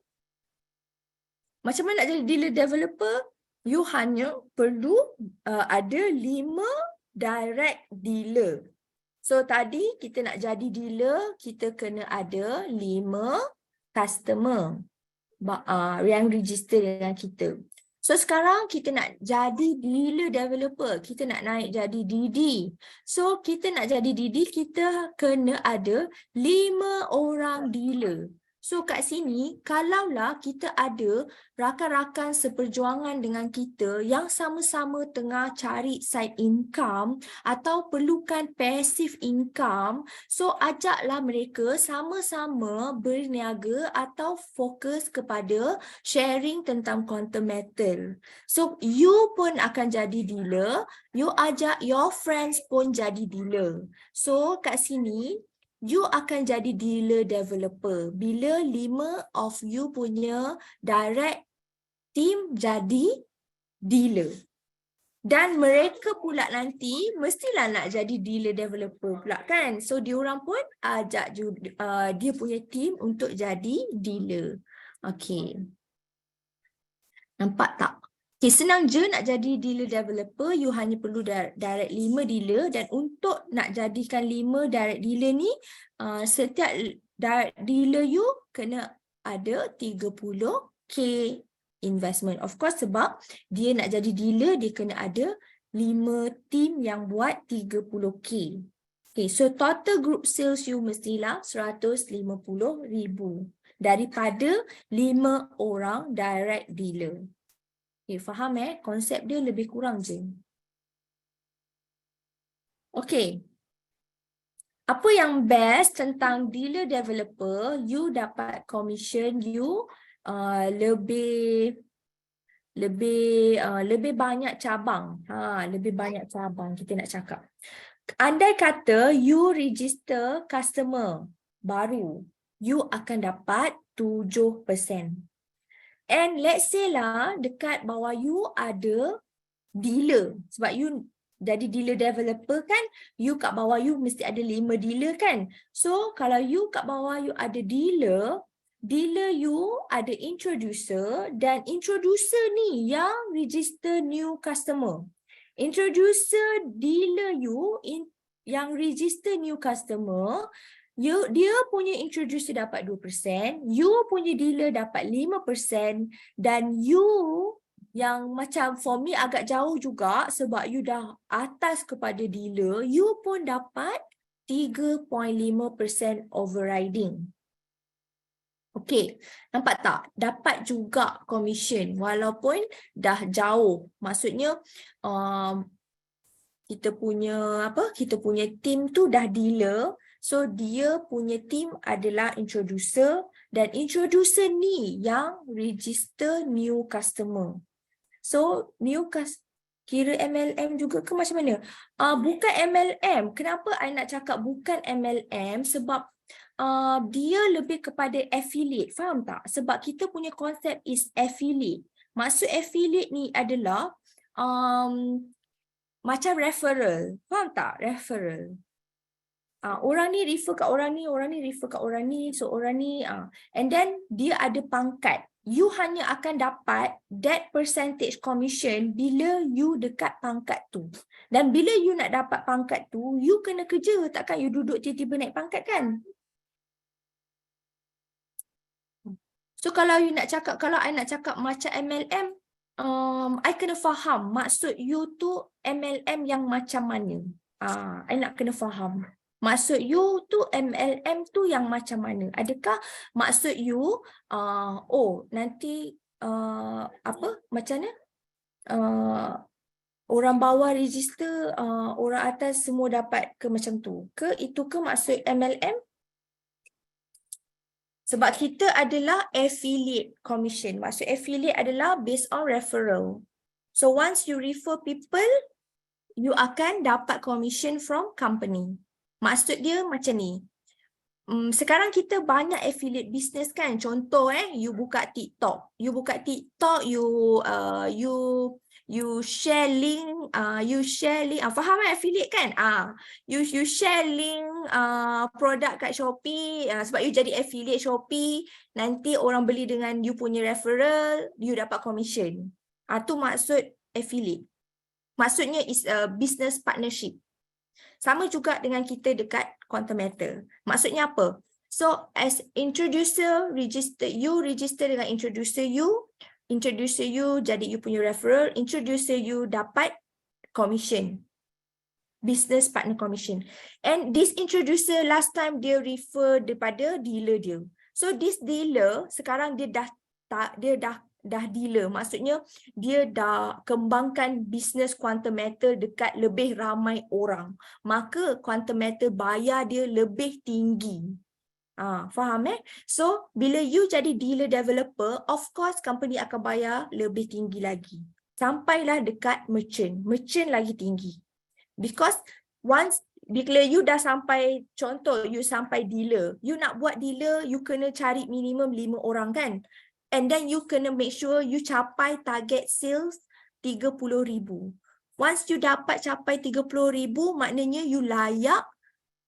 Macam mana nak jadi dealer developer? You hanya perlu ada 5 direct dealer. So tadi kita nak jadi dealer, kita kena ada 5 customer yang register dengan kita. So sekarang kita nak jadi dealer developer, kita nak naik jadi DD. So kita nak jadi DD, kita kena ada 5 orang dealer. So kat sini, kalaulah kita ada rakan-rakan seperjuangan dengan kita yang sama-sama tengah cari side income atau perlukan passive income, so ajaklah mereka sama-sama berniaga atau fokus kepada sharing tentang Quantum Metal. So you pun akan jadi dealer, you ajak your friends pun jadi dealer. So kat sini, you akan jadi dealer developer bila 5 of you punya direct team jadi dealer. Dan mereka pula nanti mestilah nak jadi dealer developer pula kan. So diorang pun ajak dia punya team untuk jadi dealer. Okay. Nampak tak? Okay, senang je nak jadi dealer developer, you hanya perlu direct 5 dealer, dan untuk nak jadikan 5 direct dealer ni, setiap direct dealer you kena ada 30k investment. Of course sebab dia nak jadi dealer, dia kena ada 5 team yang buat 30k. Okay, so total group sales you mestilah 150,000 daripada 5 orang direct dealer. Okay, faham konsep dia lebih kurang je. Okay. Apa yang best tentang dealer developer, you dapat commission you lebih banyak cabang. Lebih banyak cabang kita nak cakap. Andai kata you register customer baru, you akan dapat 7%. And let's say lah dekat bawah you ada dealer. Sebab you jadi dealer developer kan, you kat bawah you mesti ada 5 dealer kan. So kalau you kat bawah you ada dealer you ada introducer, dan introducer ni yang register new customer. Introducer dealer you yang register new customer, dia punya introducer dapat 2%, you punya dealer dapat 5%, dan you yang macam for me agak jauh juga sebab you dah atas kepada dealer, you pun dapat 3.5% overriding. Okey, nampak tak? Dapat juga commission walaupun dah jauh. Maksudnya kita punya team tu dah dealer, so dia punya team adalah introducer, dan introducer ni yang register new customer. So kira MLM juga ke macam mana? Bukan MLM. Kenapa I nak cakap bukan MLM? Sebab dia lebih kepada affiliate. Faham tak? Sebab kita punya konsep is affiliate. Maksud affiliate ni adalah macam referral. Faham tak? Referral. Orang ni refer kat orang ni, orang ni refer kat orang ni, so orang ni and then dia ada pangkat. You hanya akan dapat that percentage commission bila you dekat pangkat tu. Dan bila you nak dapat pangkat tu, you kena kerja. Takkan you duduk tiba-tiba naik pangkat kan? So kalau you nak cakap, kalau I nak cakap macam MLM, I kena faham maksud you tu MLM yang macam mana. I nak kena faham. Maksud you tu MLM tu yang macam mana? Adakah maksud you nanti macam mana? Orang bawah register, orang atas semua dapat ke macam tu? Ke itu ke maksud MLM? Sebab kita adalah affiliate commission. Maksud affiliate adalah based on referral. So once you refer people, you akan dapat commission from company. Maksud dia macam ni. Sekarang kita banyak affiliate business kan. Contoh you buka TikTok. You share link, faham affiliate kan? You share link produk kat Shopee, sebab you jadi affiliate Shopee, nanti orang beli dengan you punya referral, you dapat commission. Tu maksud affiliate. Maksudnya is a business partnership. Sama juga dengan kita dekat Quantum Matter. Maksudnya apa? So as introducer, you register dengan introducer you jadi you punya referral, introducer you dapat commission, business partner commission. And this introducer last time dia refer daripada dealer dia. So this dealer sekarang dia dah dealer, maksudnya dia dah kembangkan bisnes Quantum Matter dekat lebih ramai orang. Maka Quantum Matter bayar dia lebih tinggi. Faham So bila you jadi dealer developer, of course company akan bayar lebih tinggi lagi. Sampailah dekat merchant lagi tinggi. Because once bila you dah sampai, contoh you sampai dealer, you nak buat dealer, you kena cari minimum 5 orang kan. And then you kena make sure you capai target sales 30,000. Once you dapat capai 30,000, maknanya you layak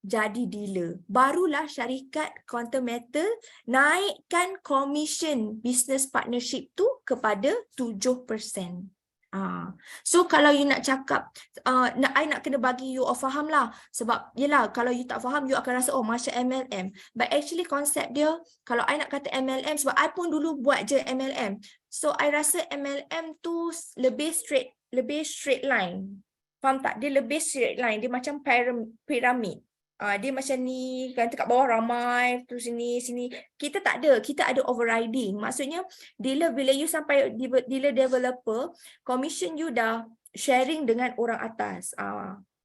jadi dealer. Barulah syarikat Quantum Matter naikkan commission business partnership tu kepada 7%. So kalau you nak cakap, I nak kena bagi you faham lah. Sebab yelah, kalau you tak faham, you akan rasa macam MLM. But actually konsep dia, kalau I nak kata MLM, sebab I pun dulu buat je MLM. So I rasa MLM tu lebih straight line. Faham tak? Dia lebih straight line. Dia macam piramid. Dia macam ni, kan kat bawah ramai, terus sini. Kita tak ada, kita ada overriding. Maksudnya dealer bila you sampai dealer developer, commission you dah sharing dengan orang atas.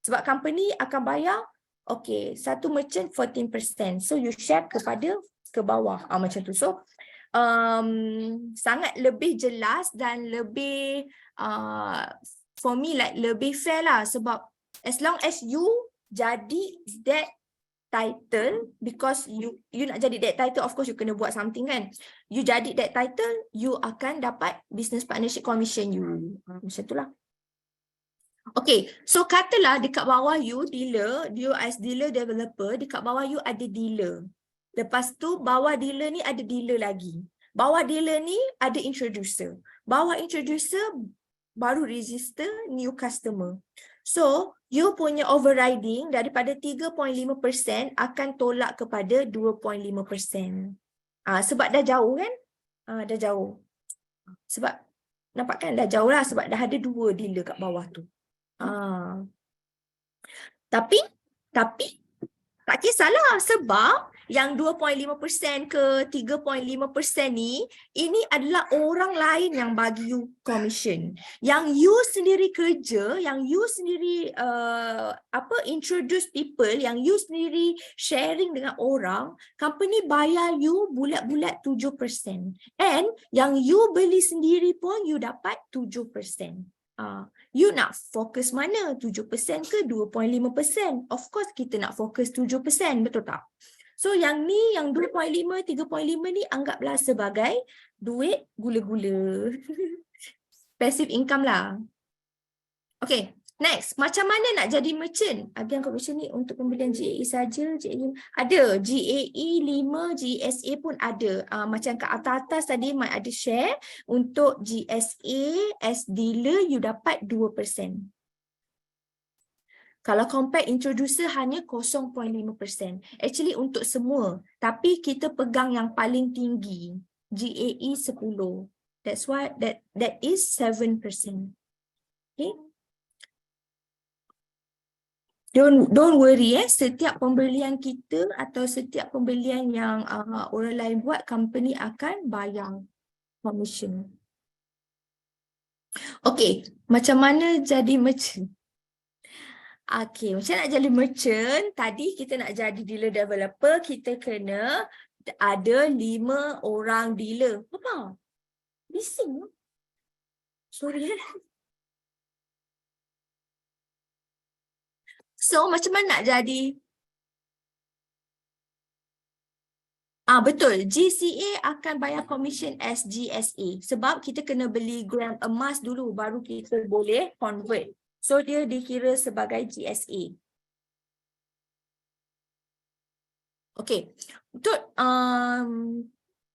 Sebab company akan bayar, okay, satu merchant 14%. So you share kepada ke bawah. Macam tu. So sangat lebih jelas dan lebih for me like lebih fair lah, sebab as long as you jadi that title, because you nak jadi that title, of course you kena buat something kan. You jadi that title, you akan dapat business partnership commission you. Macam tu lah. Okay, so katalah dekat bawah you dealer, you as dealer developer, dekat bawah you ada dealer. Lepas tu bawah dealer ni ada dealer lagi. Bawah dealer ni ada introducer. Bawah introducer baru register new customer. So, you punya overriding daripada 3.5% akan tolak kepada 2.5%. Sebab dah jauh kan? Dah jauh. Sebab, nampak kan dah jauh lah sebab dah ada 2 dealer kat bawah tu. Tapi, tak kisahlah sebab yang 2.5% ke 3.5% ni, ini adalah orang lain yang bagi you commission. Yang you sendiri kerja, yang you sendiri introduce people, yang you sendiri sharing dengan orang, company bayar you bulat-bulat 7%. And yang you beli sendiri pun you dapat 7%. You nak fokus mana? 7% ke 2.5%? Of course kita nak fokus 7%, betul tak? So yang ni, yang 2.5, 3.5 ni anggaplah sebagai duit gula-gula. Passive income lah. Okay, next. Macam mana nak jadi merchant? Agen commission ni untuk pembelian GAE saja. Ada. GAE 5, GSA pun ada. Macam kat atas-atas tadi, Mat ada share. Untuk GSA as dealer, you dapat 2%. Kalau compare introducer hanya 0.5%. Actually untuk semua. Tapi kita pegang yang paling tinggi. GAE 10. That's why that is 7%. Okay. Don't worry setiap pembelian kita atau setiap pembelian yang orang lain buat, company akan bayar commission. Okay, macam mana jadi merchant? Okay, macam nak jadi merchant, tadi kita nak jadi dealer developer, kita kena ada 5 orang dealer. Apa? Bising. Sorry. So, macam mana nak jadi? Betul, GCA akan bayar commission as GSA sebab kita kena beli gram emas dulu baru kita boleh convert. So dia dikira sebagai GSA. Okay,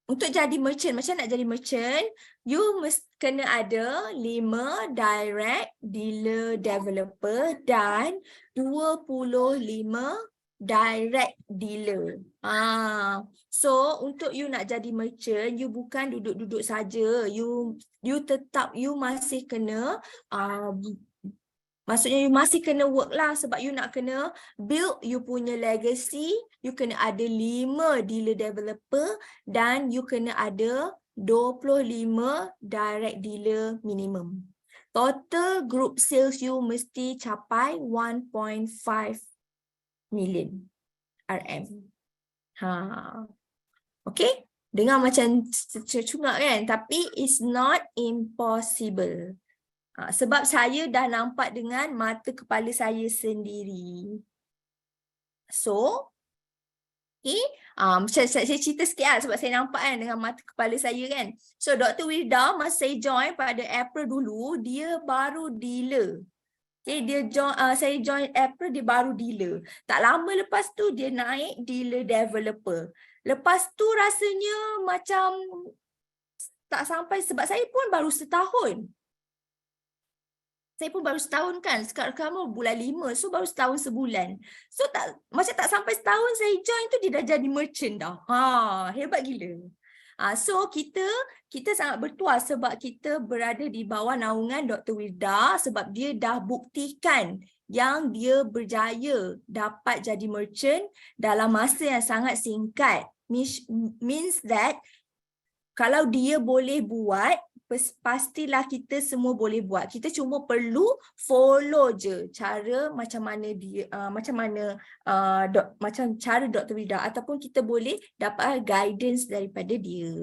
untuk jadi merchant, macam nak jadi merchant, you mesti kena ada 5 direct dealer developer dan 25 direct dealer. So untuk you nak jadi merchant, you bukan duduk-duduk saja. You tetap you masih kena maksudnya you masih kena work lah sebab you nak kena build you punya legacy. You kena ada 5 dealer developer dan you kena ada 25 direct dealer minimum. Total group sales you mesti capai 1.5 million RM. Okay? Dengar macam cungak kan? Tapi it's not impossible. Sebab saya dah nampak dengan mata kepala saya sendiri. So, okay. Saya cerita sikit lah sebab saya nampak kan dengan mata kepala saya kan. So, Dr. Wirda masa saya join pada April dulu, dia baru dealer. Okay, saya join April, dia baru dealer. Tak lama lepas tu, dia naik dealer developer. Lepas tu rasanya macam tak sampai sebab saya pun baru setahun. Saya pun baru setahun kan, sekarang kamu bulan 5, so baru setahun sebulan. So macam tak sampai setahun saya join tu dia dah jadi merchant dah. Hebat gila. So kita sangat bertuah sebab kita berada di bawah naungan Dr. Wirda sebab dia dah buktikan yang dia berjaya dapat jadi merchant dalam masa yang sangat singkat. Means that kalau dia boleh buat, pastilah kita semua boleh buat. Kita cuma perlu follow je cara macam mana dia, macam cara Dr. Rida, ataupun kita boleh dapat guidance daripada dia.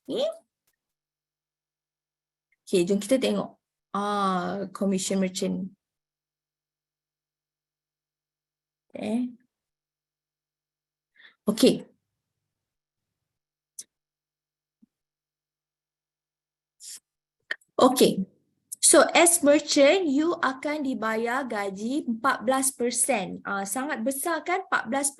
Okay, okay, jom kita tengok commission merchant. Okay. Okay, so as merchant, you akan dibayar gaji 14%. Sangat besar kan 14%?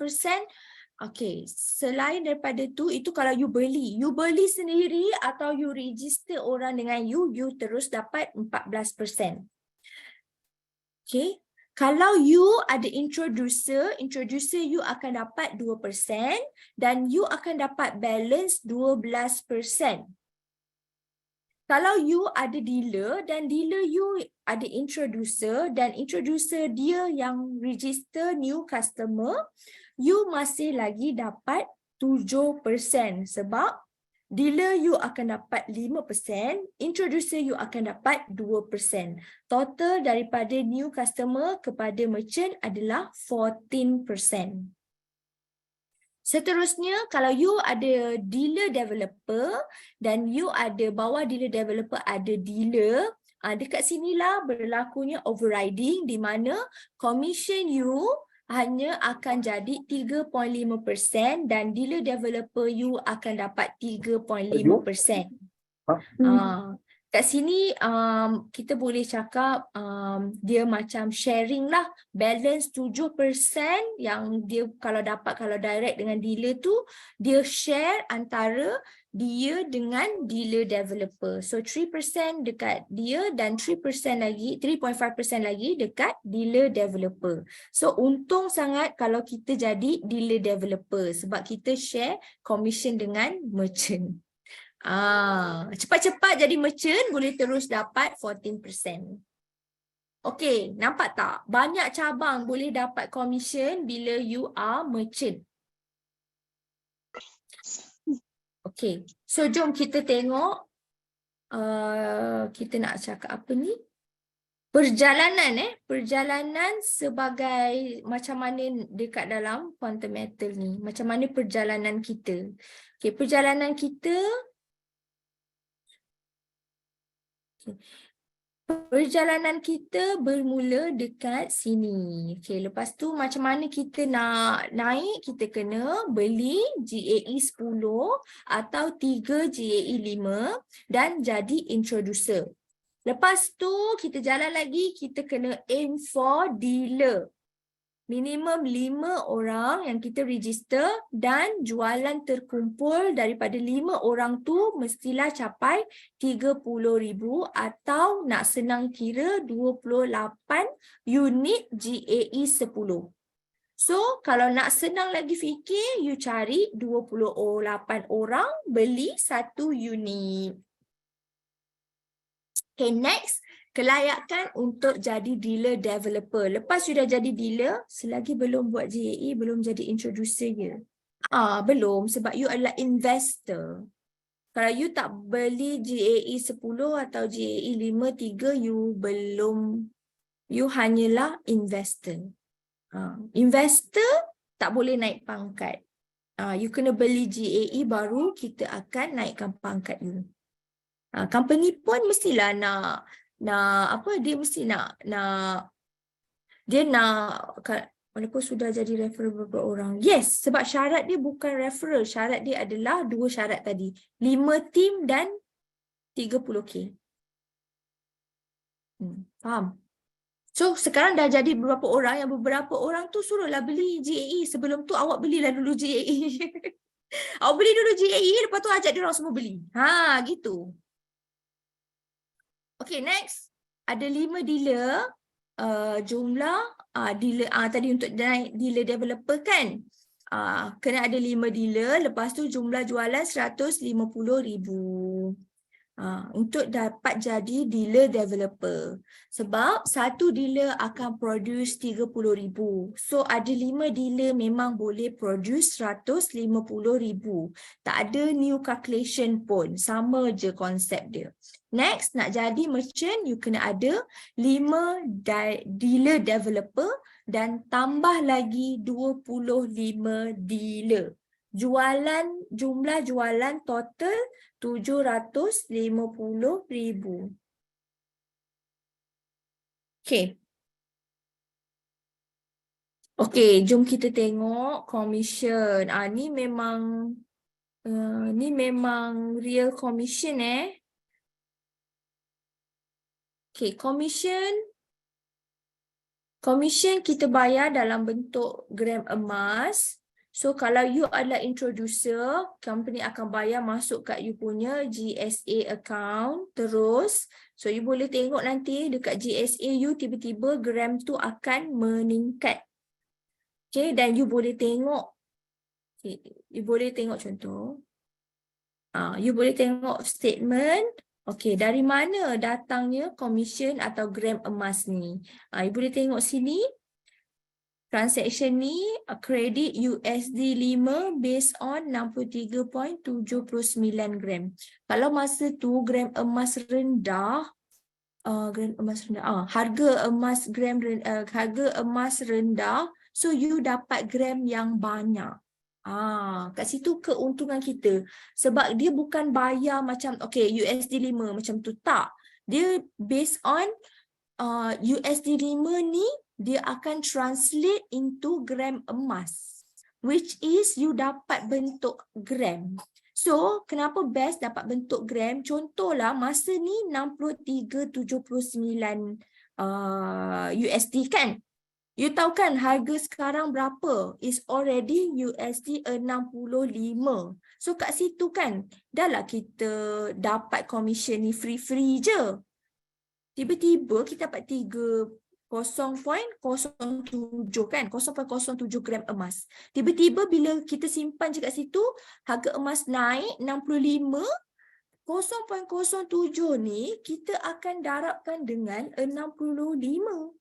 Okay, selain daripada tu, itu kalau you beli sendiri atau you register orang dengan you terus dapat 14%. Okay, kalau you ada introducer you akan dapat 2% dan you akan dapat balance 12%. Kalau you ada dealer dan dealer you ada introducer dan introducer dia yang register new customer, you masih lagi dapat 7% sebab dealer you akan dapat 5%, introducer you akan dapat 2%. Total daripada new customer kepada merchant adalah 14%. Seterusnya, kalau you ada dealer developer dan you ada bawah dealer developer ada dealer, dekat sinilah berlakunya overriding di mana commission you hanya akan jadi 3.5% dan dealer developer you akan dapat 3.5%. Kat sini kita boleh cakap dia macam sharing lah, balance 7% yang dia kalau direct dengan dealer tu dia share antara dia dengan dealer developer. So 3% dekat dia dan 3.5% lagi dekat dealer developer. So untung sangat kalau kita jadi dealer developer sebab kita share commission dengan merchant. Cepat-cepat jadi merchant boleh terus dapat 14%. Okey, nampak tak? Banyak cabang boleh dapat commission bila you are merchant. Okey, so jom kita tengok kita nak cakap apa ni? Perjalanan sebagai macam mana dekat dalam quantum metal ni. Macam mana perjalanan kita? Okey, perjalanan kita bermula dekat sini. Okey, lepas tu macam mana kita nak naik? Kita kena beli GAE 10 atau 3 GAE 5 dan jadi introducer. Lepas tu kita jalan lagi, kita kena aim for dealer. Minimum 5 orang yang kita register dan jualan terkumpul daripada 5 orang tu mestilah capai 30,000 atau nak senang kira 28 unit GAE 10. So kalau nak senang lagi fikir, you cari 28 orang beli 1 unit. Okay, next. Kelayakan untuk jadi dealer developer. Lepas sudah jadi dealer, selagi belum buat GAE, belum jadi introducer ya. Belum, sebab you adalah investor. Kalau you tak beli GAE 10 atau GAE 5, 3, you hanyalah investor. Investor tak boleh naik pangkat. You kena beli GAE baru kita akan naikkan pangkat you. Company pun mestilah walaupun sudah jadi referral beberapa orang. Yes, sebab syarat dia bukan referral, syarat dia adalah 2 syarat tadi. 5 tim dan 30K. Faham? So sekarang dah jadi beberapa orang, yang beberapa orang tu suruhlah beli GAE. Sebelum tu awak belilah dulu GAE. Awak beli dulu GAE, lepas tu ajak dia orang semua beli. Gitu. Okay, next. Ada 5 dealer. Jumlah dealer tadi untuk naik dealer developer kan. Kena ada 5 dealer. Lepas tu jumlah jualan 150,000. Untuk dapat jadi dealer developer. Sebab satu dealer akan produce 30,000. So ada 5 dealer memang boleh produce 150,000. Tak ada new calculation pun. Sama je konsep dia. Next, nak jadi merchant, you kena ada 5 dealer developer dan tambah lagi 25 dealer. Jumlah jualan total 750,000. Okay. Okay, jom kita tengok commission. Ni memang real commission Okay, commission kita bayar dalam bentuk gram emas. So kalau you adalah introducer, company akan bayar masuk kat you punya GSA account terus. So you boleh tengok nanti dekat GSA you tiba-tiba gram tu akan meningkat. Okay, dan you boleh tengok. Okay, you boleh tengok contoh. You boleh tengok statement. Okay, dari mana datangnya commission atau gram emas ni? You boleh tengok sini. Transaction ni kredit USD 5 based on 63.79 gram. Kalau masa tu gram emas rendah, harga emas rendah, so you dapat gram yang banyak. Kat situ keuntungan kita. Sebab dia bukan bayar macam okay USD 5 macam tu, tak. Dia based on USD 5 ni dia akan translate into gram emas, which is you dapat bentuk gram. So, kenapa best dapat bentuk gram? Contohlah masa ni 63.79 USD kan? You tahu kan harga sekarang berapa? Is already USD 65. So, kat situ kan, dah lah kita dapat commission ni free-free je. Tiba-tiba kita dapat 0.07 kan, 0.07 gram emas. Tiba-tiba bila kita simpan je kat situ, harga emas naik 65, 0.07 ni kita akan darabkan dengan 65.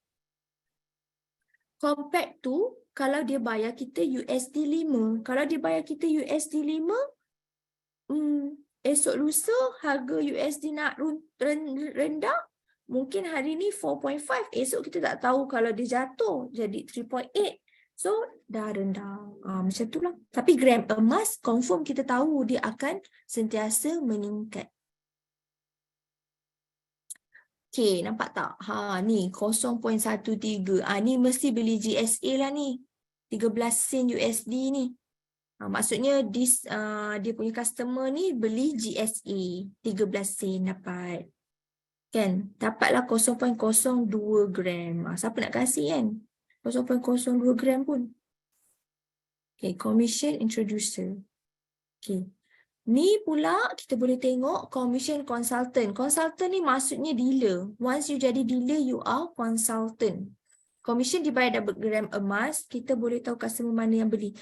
Compared to kalau dia bayar kita USD 5. Kalau dia bayar kita USD 5, esok lusa harga USD nak rendah, mungkin hari ni 4.5, esok kita tak tahu kalau dia jatuh jadi 3.8. So, dah rendah. Macam tu lah. Tapi gram emas, confirm kita tahu dia akan sentiasa meningkat. Okay, nampak tak? Ni 0.13. Ni mesti beli GSA lah ni. 13 sen USD ni. Maksudnya dia punya customer ni beli GSA. 13 sen dapat. Kan, dapatlah 0.02 gram. Siapa nak kasih kan? 0.02 gram pun. Okay, commission introducer. Okay. Ni pula kita boleh tengok commission consultant. Consultant ni maksudnya dealer. Once you jadi dealer, you are consultant. Commission dibayar dapat gram emas. Kita boleh tahu customer mana yang beli.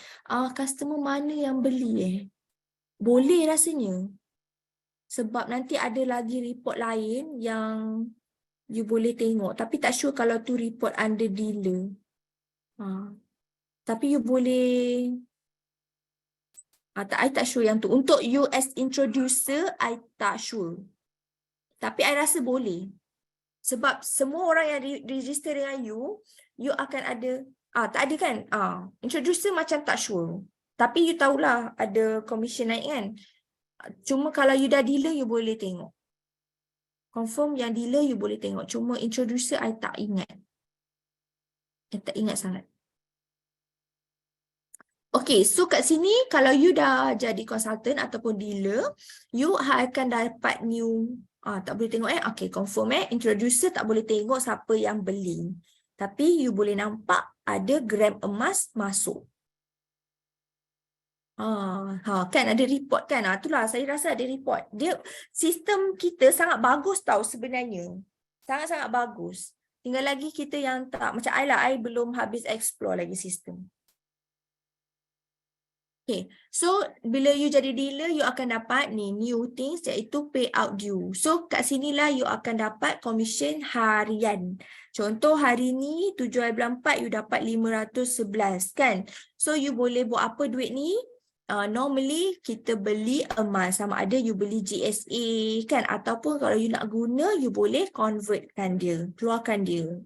Customer mana yang beli Boleh rasanya. Sebab nanti ada lagi report lain yang you boleh tengok. Tapi tak sure kalau tu report under dealer. Tapi you boleh... I tak sure yang tu. Untuk you as introducer, I tak sure. Tapi I rasa boleh. Sebab semua orang yang register dengan you akan ada... tak ada kan? Introducer macam tak sure. Tapi you tahulah ada commission naik kan? Cuma kalau you dah dealer, you boleh tengok. Confirm yang dealer, you boleh tengok. Cuma introducer, I tak ingat. I tak ingat sangat. Okay, so kat sini, kalau you dah jadi consultant ataupun dealer, you akan dapat new... tak boleh tengok Okay, confirm Introducer tak boleh tengok siapa yang beli. Tapi you boleh nampak ada gram emas masuk. Kan ada report kan. Itulah saya rasa ada report. Dia sistem kita sangat bagus tau sebenarnya. Sangat-sangat bagus. Tinggal lagi kita yang tak macam I lah, I belum habis explore lagi sistem. Okay, so bila you jadi dealer, you akan dapat ni new things iaitu payout due. So kat sinilah you akan dapat komisen harian. Contoh hari ni 7/4 you dapat 511 kan. So you boleh buat apa duit ni? Normally kita beli emas, sama ada you beli GSA kan, ataupun kalau you nak guna you boleh convertkan dia, keluarkan dia.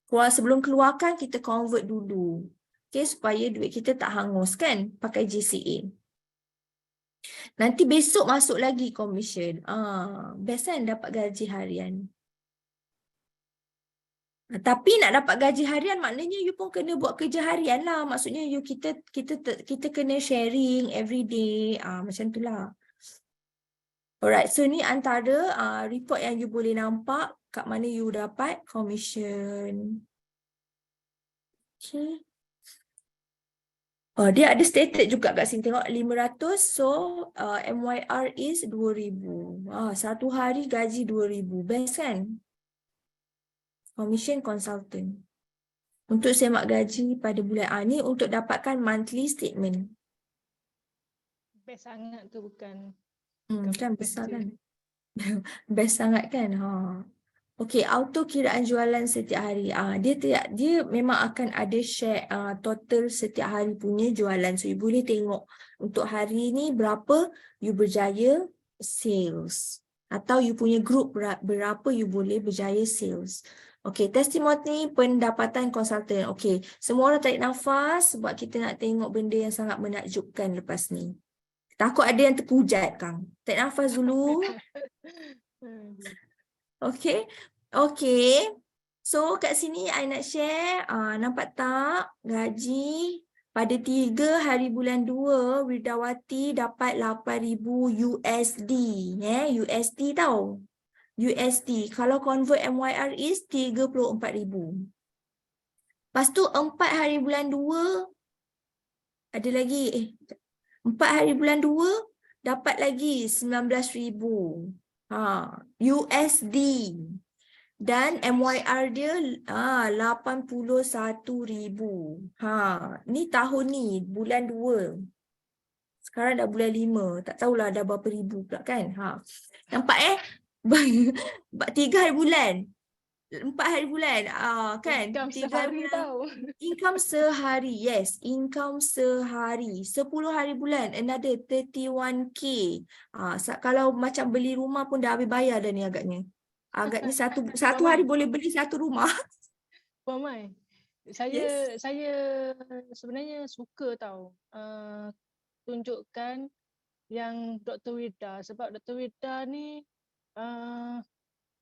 Sebelum keluarkan kita convert dulu. Okay, supaya duit kita tak hangus kan pakai GCA. Nanti besok masuk lagi commission. Best kan dapat gaji harian. Tapi nak dapat gaji harian maknanya you pun kena buat kerja harian lah. Maksudnya kita kena sharing every day. Macam tu lah. Alright, so ni antara report yang you boleh nampak kat mana you dapat commission. Okay. Dia ada stated juga kat sini, tengok 500, so MYR is 2,000. Satu hari gaji 2,000, best kan? Commission consultant. Untuk semak gaji pada bulan ni untuk dapatkan monthly statement. Best sangat tu bukan? Kan besar kan? Best sangat kan? Okey, auto kiraan jualan setiap hari. Dia memang akan ada share total setiap hari punya jualan. So you boleh tengok untuk hari ni berapa you berjaya sales. Atau you punya group berapa you boleh berjaya sales. Okey, testimoni pendapatan konsultan. Okey, semua orang tarik nafas sebab kita nak tengok benda yang sangat menakjubkan lepas ni. Takut ada yang terpujat, Kang. Tarik nafas dulu. Okay. So kat sini I nak share, nampak tak gaji pada 3 hari bulan 2 Wirdawati dapat 8,000 USD. USD tau. USD. Kalau convert MYR is 34,000. Lepas tu 4 hari bulan 2 ada lagi 4 hari bulan 2 dapat lagi 19,000. USD. Dan MYR dia 81,000. Ni tahun ni bulan 2. Sekarang dah bulan 5. Tak tahulah dah berapa ribu pula kan. Nampak 3 hari bulan. 4 hari bulan. Kan? Income 3 hari sehari bulan. tau. Income sehari. Yes, income sehari. 10 hari bulan another 31K. Kalau macam beli rumah pun dah habis bayar dah ni agaknya. Agaknya satu hari boleh beli satu rumah. Puan Mai, saya sebenarnya suka tau tunjukkan yang Dr. Wirda, sebab Dr. Wirda ni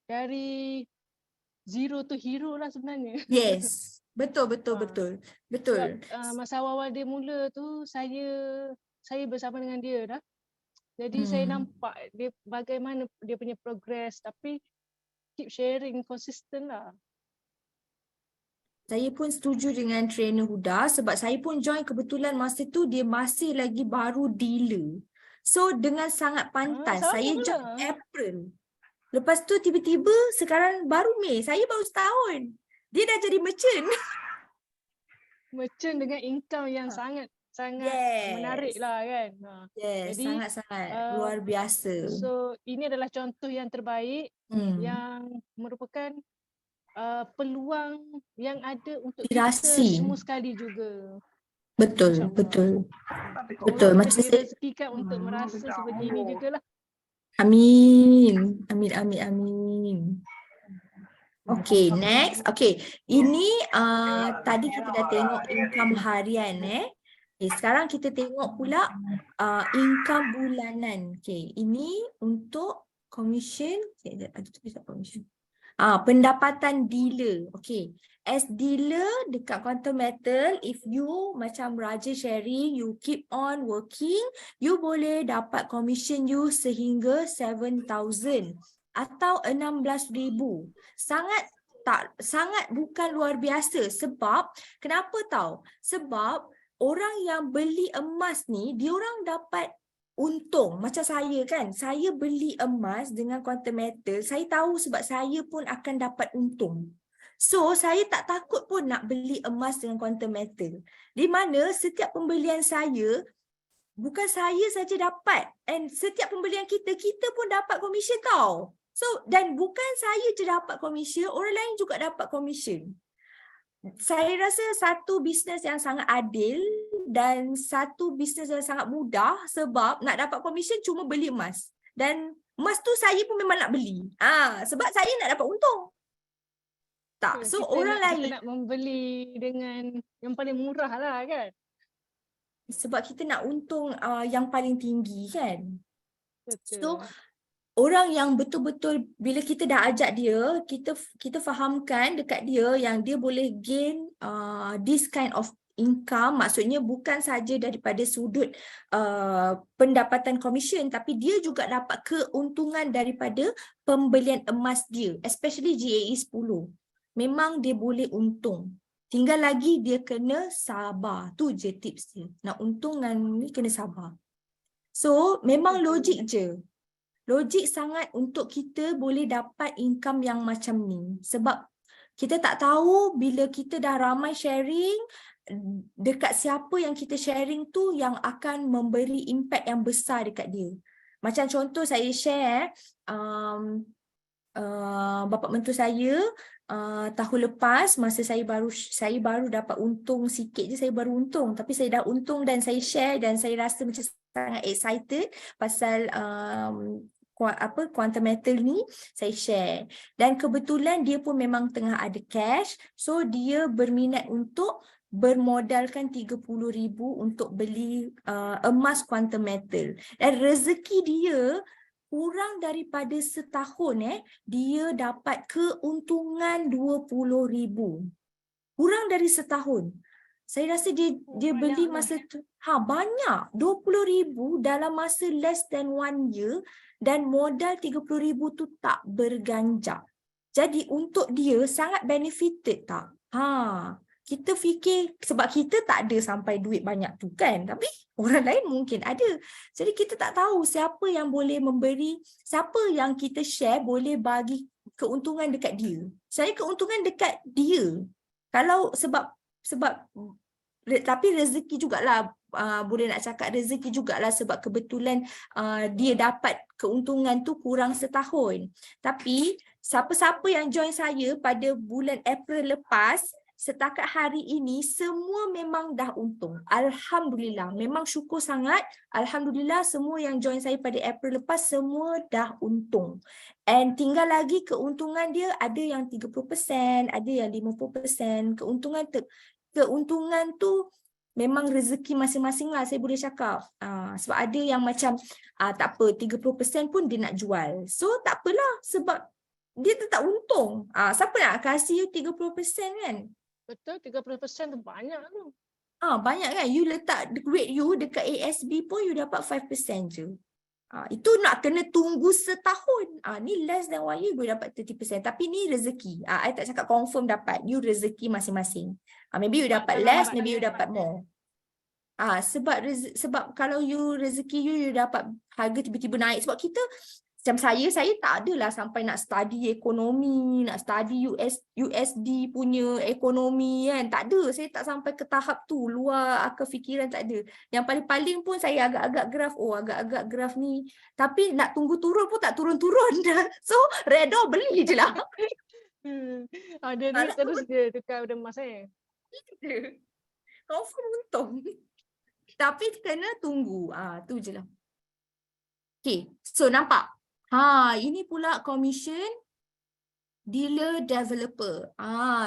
dari zero to hero lah sebenarnya. Yes. Betul. Sebab, masa awal dia mula tu saya bersama dengan dia dah. Jadi saya nampak dia bagaimana dia punya progress, tapi keep sharing consistent lah. Saya pun setuju dengan trainer Huda sebab saya pun join kebetulan masa tu dia masih lagi baru dealer. So dengan sangat pantas saya sama join lah. April. Lepas tu tiba-tiba sekarang baru Mei, saya baru setahun. Dia dah jadi merchant. Merchant dengan income yang sangat Yes. menarik lah kan. Yes, Jadi, sangat-sangat luar biasa. So ini adalah contoh yang terbaik yang merupakan peluang yang ada untuk Inspirasi. kita semua sekali juga. Betul. Allah Macam kita saya, direzekikan untuk merasa seperti ini jugalah. Amin. Okay, next. Okay, ini tadi kita dah tengok income harian Okay, sekarang kita tengok pula income bulanan. Okay, ini untuk commission. Pendapatan dealer. Okay, as dealer dekat Quantum Metal, if you macam Raja sharing, you keep on working, you boleh dapat commission you sehingga 7,000 atau 16,000. Sangat bukan luar biasa. Sebab kenapa tahu? Sebab orang yang beli emas ni, dia orang dapat untung. Macam saya kan, saya beli emas dengan Quantum Metal, saya tahu sebab saya pun akan dapat untung. So, saya tak takut pun nak beli emas dengan Quantum Metal. Di mana setiap pembelian saya bukan saya saja dapat, and setiap pembelian kita pun dapat komisen tau. So, dan bukan saya je dapat komisen, orang lain juga dapat komisen. Saya rasa satu bisnes yang sangat adil dan satu bisnes yang sangat mudah, sebab nak dapat komisen cuma beli emas. Dan emas tu saya pun memang nak beli. Sebab saya nak dapat untung. Tak, so orang lain. Kita nak membeli dengan yang paling murah lah kan. Sebab kita nak untung yang paling tinggi kan. Betul. So orang yang betul-betul bila kita dah ajak dia, kita fahamkan dekat dia yang dia boleh gain this kind of income, maksudnya bukan saja daripada sudut pendapatan komisen, tapi dia juga dapat keuntungan daripada pembelian emas dia, especially GAE 10. Memang dia boleh untung. Tinggal lagi dia kena sabar. Tu je tips dia. Nak untung dengan ni kena sabar. So memang logik je. Logik sangat untuk kita boleh dapat income yang macam ni. Sebab kita tak tahu bila kita dah ramai sharing, dekat siapa yang kita sharing tu yang akan memberi impact yang besar dekat dia. Macam contoh saya share, bapa mentua saya tahun lepas masa saya baru dapat untung sikit je, saya baru untung, tapi saya dah untung dan saya share dan saya rasa macam sangat excited pasal quantum metal ni, saya share. Dan kebetulan dia pun memang tengah ada cash, so dia berminat untuk bermodalkan 30,000 untuk beli emas quantum metal. Dan rezeki dia kurang daripada setahun dia dapat keuntungan 20,000. Kurang dari setahun. Saya rasa dia beli masa tu banyak, 20,000 dalam masa less than 1 year, dan modal 30,000 tu tak berganjak. Jadi untuk dia sangat benefited tak? Kita fikir sebab kita tak ada sampai duit banyak tu kan, tapi orang lain mungkin ada. Jadi kita tak tahu siapa yang boleh memberi, siapa yang kita share boleh bagi keuntungan dekat dia. Saya keuntungan dekat dia. Kalau sebab tapi rezeki jugalah, boleh nak cakap rezeki jugalah, sebab kebetulan dia dapat keuntungan tu kurang setahun. Tapi siapa-siapa yang join saya pada bulan April lepas, setakat hari ini semua memang dah untung. Alhamdulillah, memang syukur sangat. Alhamdulillah semua yang join saya pada April lepas semua dah untung. And tinggal lagi keuntungan dia, ada yang 30%, ada yang 50%. Keuntungan tu memang rezeki masing-masing lah, saya boleh cakap. Sebab ada yang macam tak apa, 30% pun dia nak jual. So tak apalah, sebab dia tetap untung. Siapa nak kasih you 30% kan? Betul, 30% tu banyak tu. Banyak kan? You letak duit you dekat ASB pun you dapat 5% je. Itu nak kena tunggu setahun. Ni less than 1 year boleh dapat 30%. Tapi ni rezeki. I tak cakap confirm dapat. You rezeki masing-masing. Maybe you dapat less, maybe you dapat more. Sebab kalau you rezeki you dapat harga tiba-tiba naik. Sebab kita, macam saya tak adalah sampai nak study ekonomi, nak study USD punya ekonomi kan. Tak ada, saya tak sampai ke tahap tu. Luar akal fikiran tak ada. Yang paling-paling pun saya agak-agak graf ni. Tapi nak tunggu turun pun tak turun-turun dah. So, redor beli je lah. Ada duit terus dia tukar pada emas Confirm untung. Tapi kena tunggu. Tu je lah. Okay, so nampak? Ini pula commission dealer developer.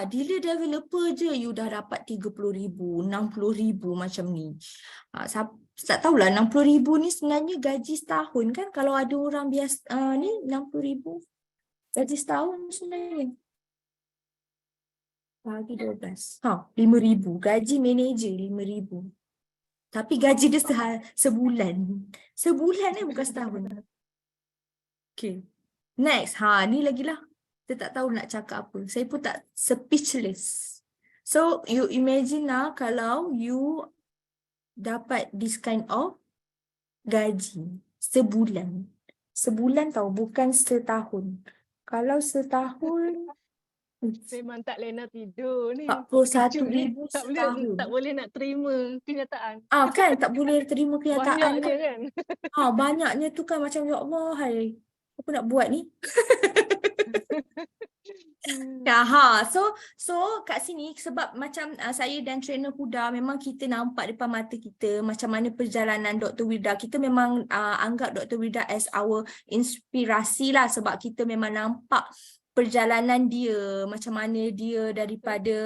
Dealer developer je you dah dapat 30,000, 60,000 macam ni. Tak tahulah 60,000 ni sebenarnya gaji setahun kan, kalau ada orang biasa ni 60,000 gaji setahun sebenarnya. Bagi 12. 5,000 gaji manager 5,000. Tapi gaji dia sebulan. Sebulan bukan setahun. Okay. Next. Ni lagi lah. Saya tak tahu nak cakap apa. Saya pun tak speechless. So, you imagine lah kalau you dapat this kind of gaji. Sebulan. Sebulan tau, bukan setahun. Kalau setahun, Memang tak lena tidur ni. 41,000 Tak setahun. boleh nak terima kenyataan. Kan tak boleh terima kenyataan Banyaknya kan. kan. Banyaknya tu kan macam ya Allah, hai. Apa nak buat ni? So kat sini sebab macam saya dan trainer Huda memang kita nampak depan mata kita macam mana perjalanan Dr. Wilda. Kita memang anggap Dr. Wilda as our inspirasi lah sebab kita memang nampak perjalanan dia, macam mana dia daripada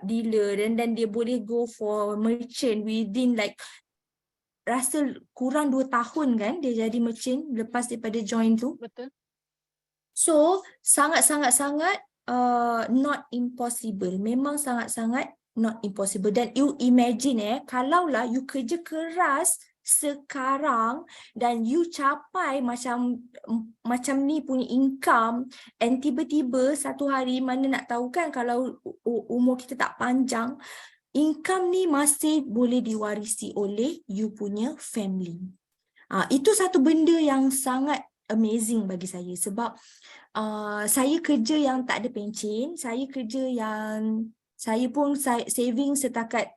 dealer dan dia boleh go for merchant within like rasa kurang 2 tahun kan dia jadi merchant lepas daripada join tu. Betul. So, sangat-sangat not impossible. Memang sangat-sangat not impossible. Dan you imagine kalaulah you kerja keras sekarang dan you capai macam ni punya income and tiba-tiba satu hari mana nak tahu kan kalau umur kita tak panjang, income ni masih boleh diwarisi oleh you punya family. Itu satu benda yang sangat amazing bagi saya sebab saya kerja yang tak ada pencen, saya kerja yang saya pun saving setakat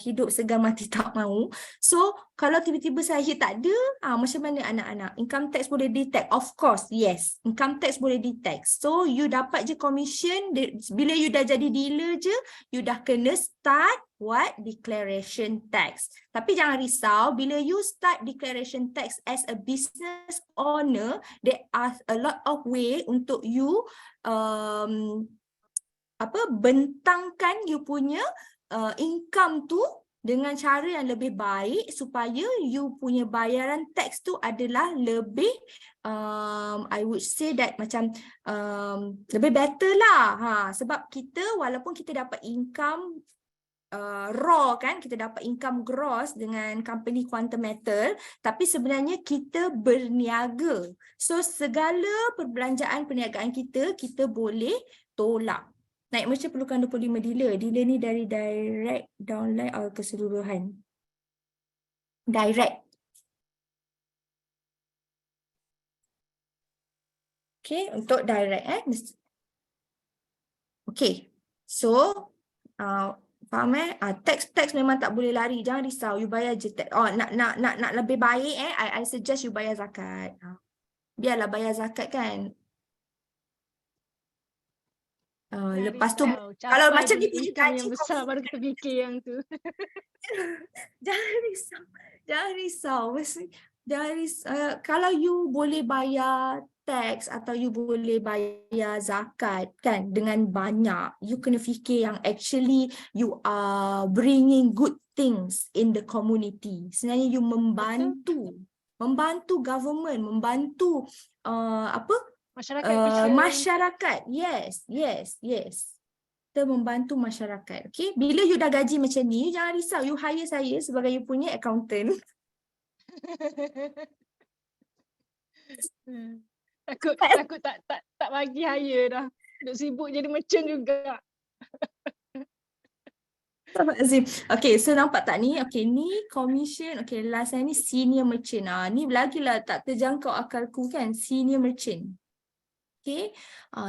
hidup segan mati tak mau. So kalau tiba-tiba saya tak ada, macam mana anak-anak? Income tax boleh di-tax? Of course, yes. Income tax boleh di-tax. So you dapat je commission, bila you dah jadi dealer je, you dah kena start what? Declaration tax. Tapi jangan risau, bila you start declaration tax as a business owner, there are a lot of way untuk you bentangkan you punya income tu dengan cara yang lebih baik supaya you punya bayaran tax tu adalah lebih I would say that macam lebih better lah. Sebab kita walaupun kita dapat income raw kan, kita dapat income gross dengan company Quantum Metal, tapi sebenarnya kita berniaga. So segala perbelanjaan perniagaan kita boleh tolak. Naik merchant perlukan 25 dealer. Dealer ni dari direct, downline atau keseluruhan? Direct. Okay, untuk direct Okay, so faham tax memang tak boleh lari. Jangan risau, you bayar je tax. Nak lebih baik I suggest you bayar zakat. Biarlah bayar zakat kan. Lepas tu kalau macam ni punya gaji yang besar baru kita fikir yang tu. Jangan risau. Kalau you boleh bayar tax atau you boleh bayar zakat kan dengan banyak, you kena fikir yang actually you are bringing good things in the community. Sebenarnya you membantu government, membantu masyarakat. Yes. Kita membantu masyarakat. Okay, bila you dah gaji macam ni, jangan risau, you hire saya sebagai you punya accountant. Takut tak bagi hire dah. Duk sibuk jadi merchant juga. Okay, so nampak tak ni? Okay, ni commission. Okay, last ni senior merchant. Ni lagilah tak terjangkau akalku kan, senior merchant. Okay,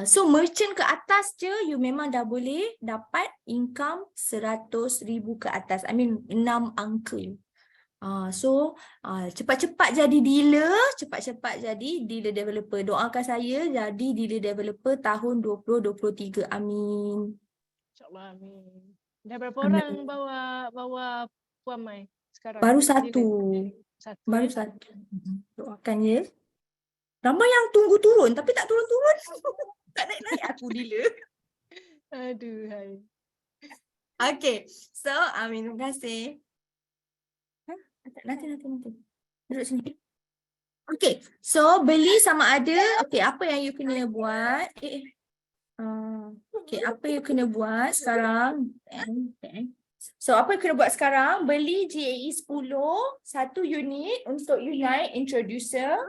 so merchant ke atas je, you memang dah boleh dapat income 100,000 ke atas. I mean 6 angka. So cepat-cepat jadi dealer, cepat-cepat jadi dealer developer. Doakan saya jadi dealer developer tahun 2023. Amin. InsyaAllah amin. Dah berapa orang bawa Puan Mai sekarang? Baru satu. Baru satu. Doakan ya. Ramai yang tunggu turun tapi tak turun-turun. Tak naik-naik aku dealer. Aduh hai. Okay, so amin, terima kasih. Nanti. Duduk sini. Okay, so beli sama ada, okay, apa yang you kena buat? Okay, apa you kena buat sekarang? So, apa you kena buat sekarang? Beli GAE 10, satu unit untuk you naik introducer.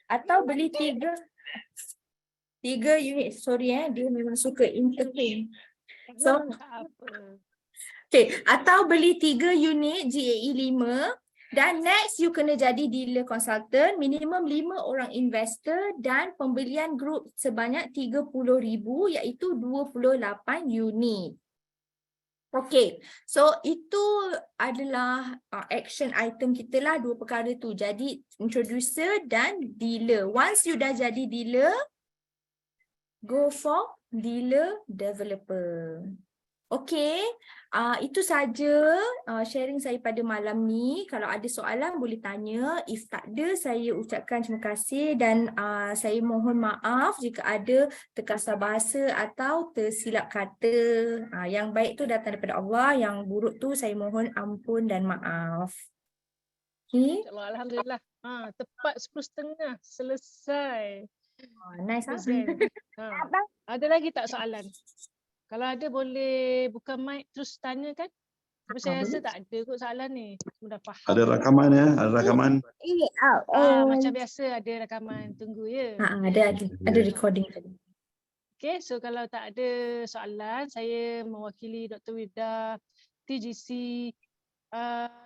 Atau beli 3 unit. Sorry dia memang suka entertain. So, okay, atau beli 3 unit GAE 5 Dan next, you kena jadi dealer consultant, minimum 5 orang investor dan pembelian grup sebanyak 30,000 iaitu 28 unit. Okay, so itu adalah action item kita lah, dua perkara tu. Jadi introducer dan dealer. Once you dah jadi dealer, go for dealer developer. Okay, itu saja sharing saya pada malam ni. Kalau ada soalan boleh tanya. If tak ada, saya ucapkan terima kasih dan saya mohon maaf jika ada terkasar bahasa atau tersilap kata. Yang baik tu datang daripada Allah, yang buruk tu saya mohon ampun dan maaf. Okay. InsyaAllah, Alhamdulillah. Tepat 10.30 selesai. Nice. Present. Ada lagi tak soalan? Kalau ada boleh buka mic terus tanya kan? Tapi saya rasa tak ada kot soalan ni. Semua dah faham. Ada rakaman ya, ada rakaman. Macam biasa ada rakaman. Tunggu ya. Ada recording tadi. Okay, so kalau tak ada soalan, saya mewakili Dr. Wirda TGC.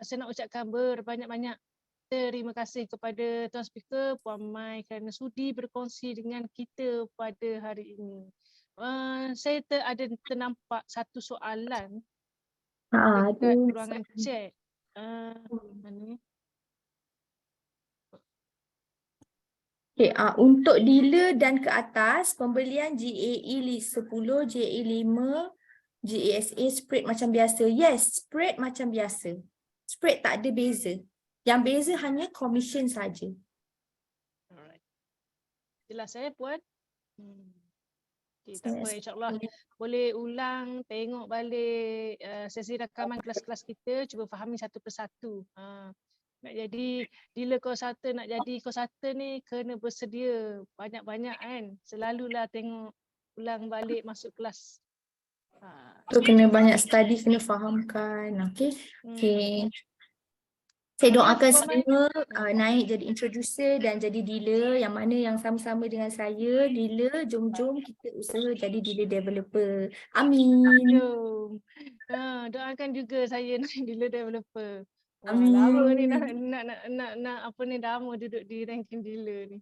Saya nak ucapkan berbanyak-banyak terima kasih kepada Tuan Speaker Puan Mai kerana sudi berkongsi dengan kita pada hari ini. Saya ada ternampak satu soalan dekat ruangan chat. Mana ni? Okay, untuk dealer dan ke atas, pembelian GAE 10, GAE 5, GASA spread macam biasa. Yes, spread macam biasa. Spread tak ada beza. Yang beza hanya commission saja. Alright. Jelas saya Puan? Okay, tak apa, insyaAllah boleh ulang, tengok balik sesi rakaman kelas-kelas kita, cuba fahami satu persatu. Nak jadi dealer consultant, nak jadi consultant ni kena bersedia banyak-banyak kan. Selalulah tengok ulang balik masuk kelas. Tu kena banyak study, kena fahamkan. Okay. Okay. Saya doakan semua naik jadi introducer dan jadi dealer, yang mana yang sama-sama dengan saya, dealer, jom-jom kita usaha jadi dealer developer. Amin. Jom. Doakan juga saya nak dealer developer. Amin. Lama ni nak apa ni, lama duduk di ranking dealer ni.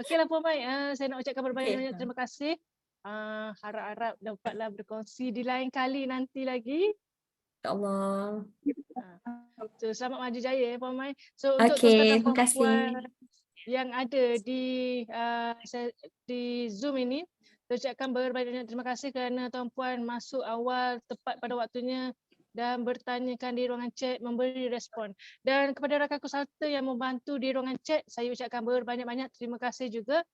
Okeylah Puan Mai, saya nak ucapkan berbanyak-banyak terima kasih. Harap-harap dapatlah berkongsi di lain kali nanti lagi. InsyaAllah. So, selamat maju jaya Puan Mai. So untuk tuan-tuan perempuan yang ada di Zoom ini, saya ucapkan berbanyak terima kasih kerana tuan puan masuk awal tepat pada waktunya dan bertanyakan di ruangan chat, memberi respon. Dan kepada rakan konsultan yang membantu di ruangan chat, saya ucapkan berbanyak-banyak terima kasih juga.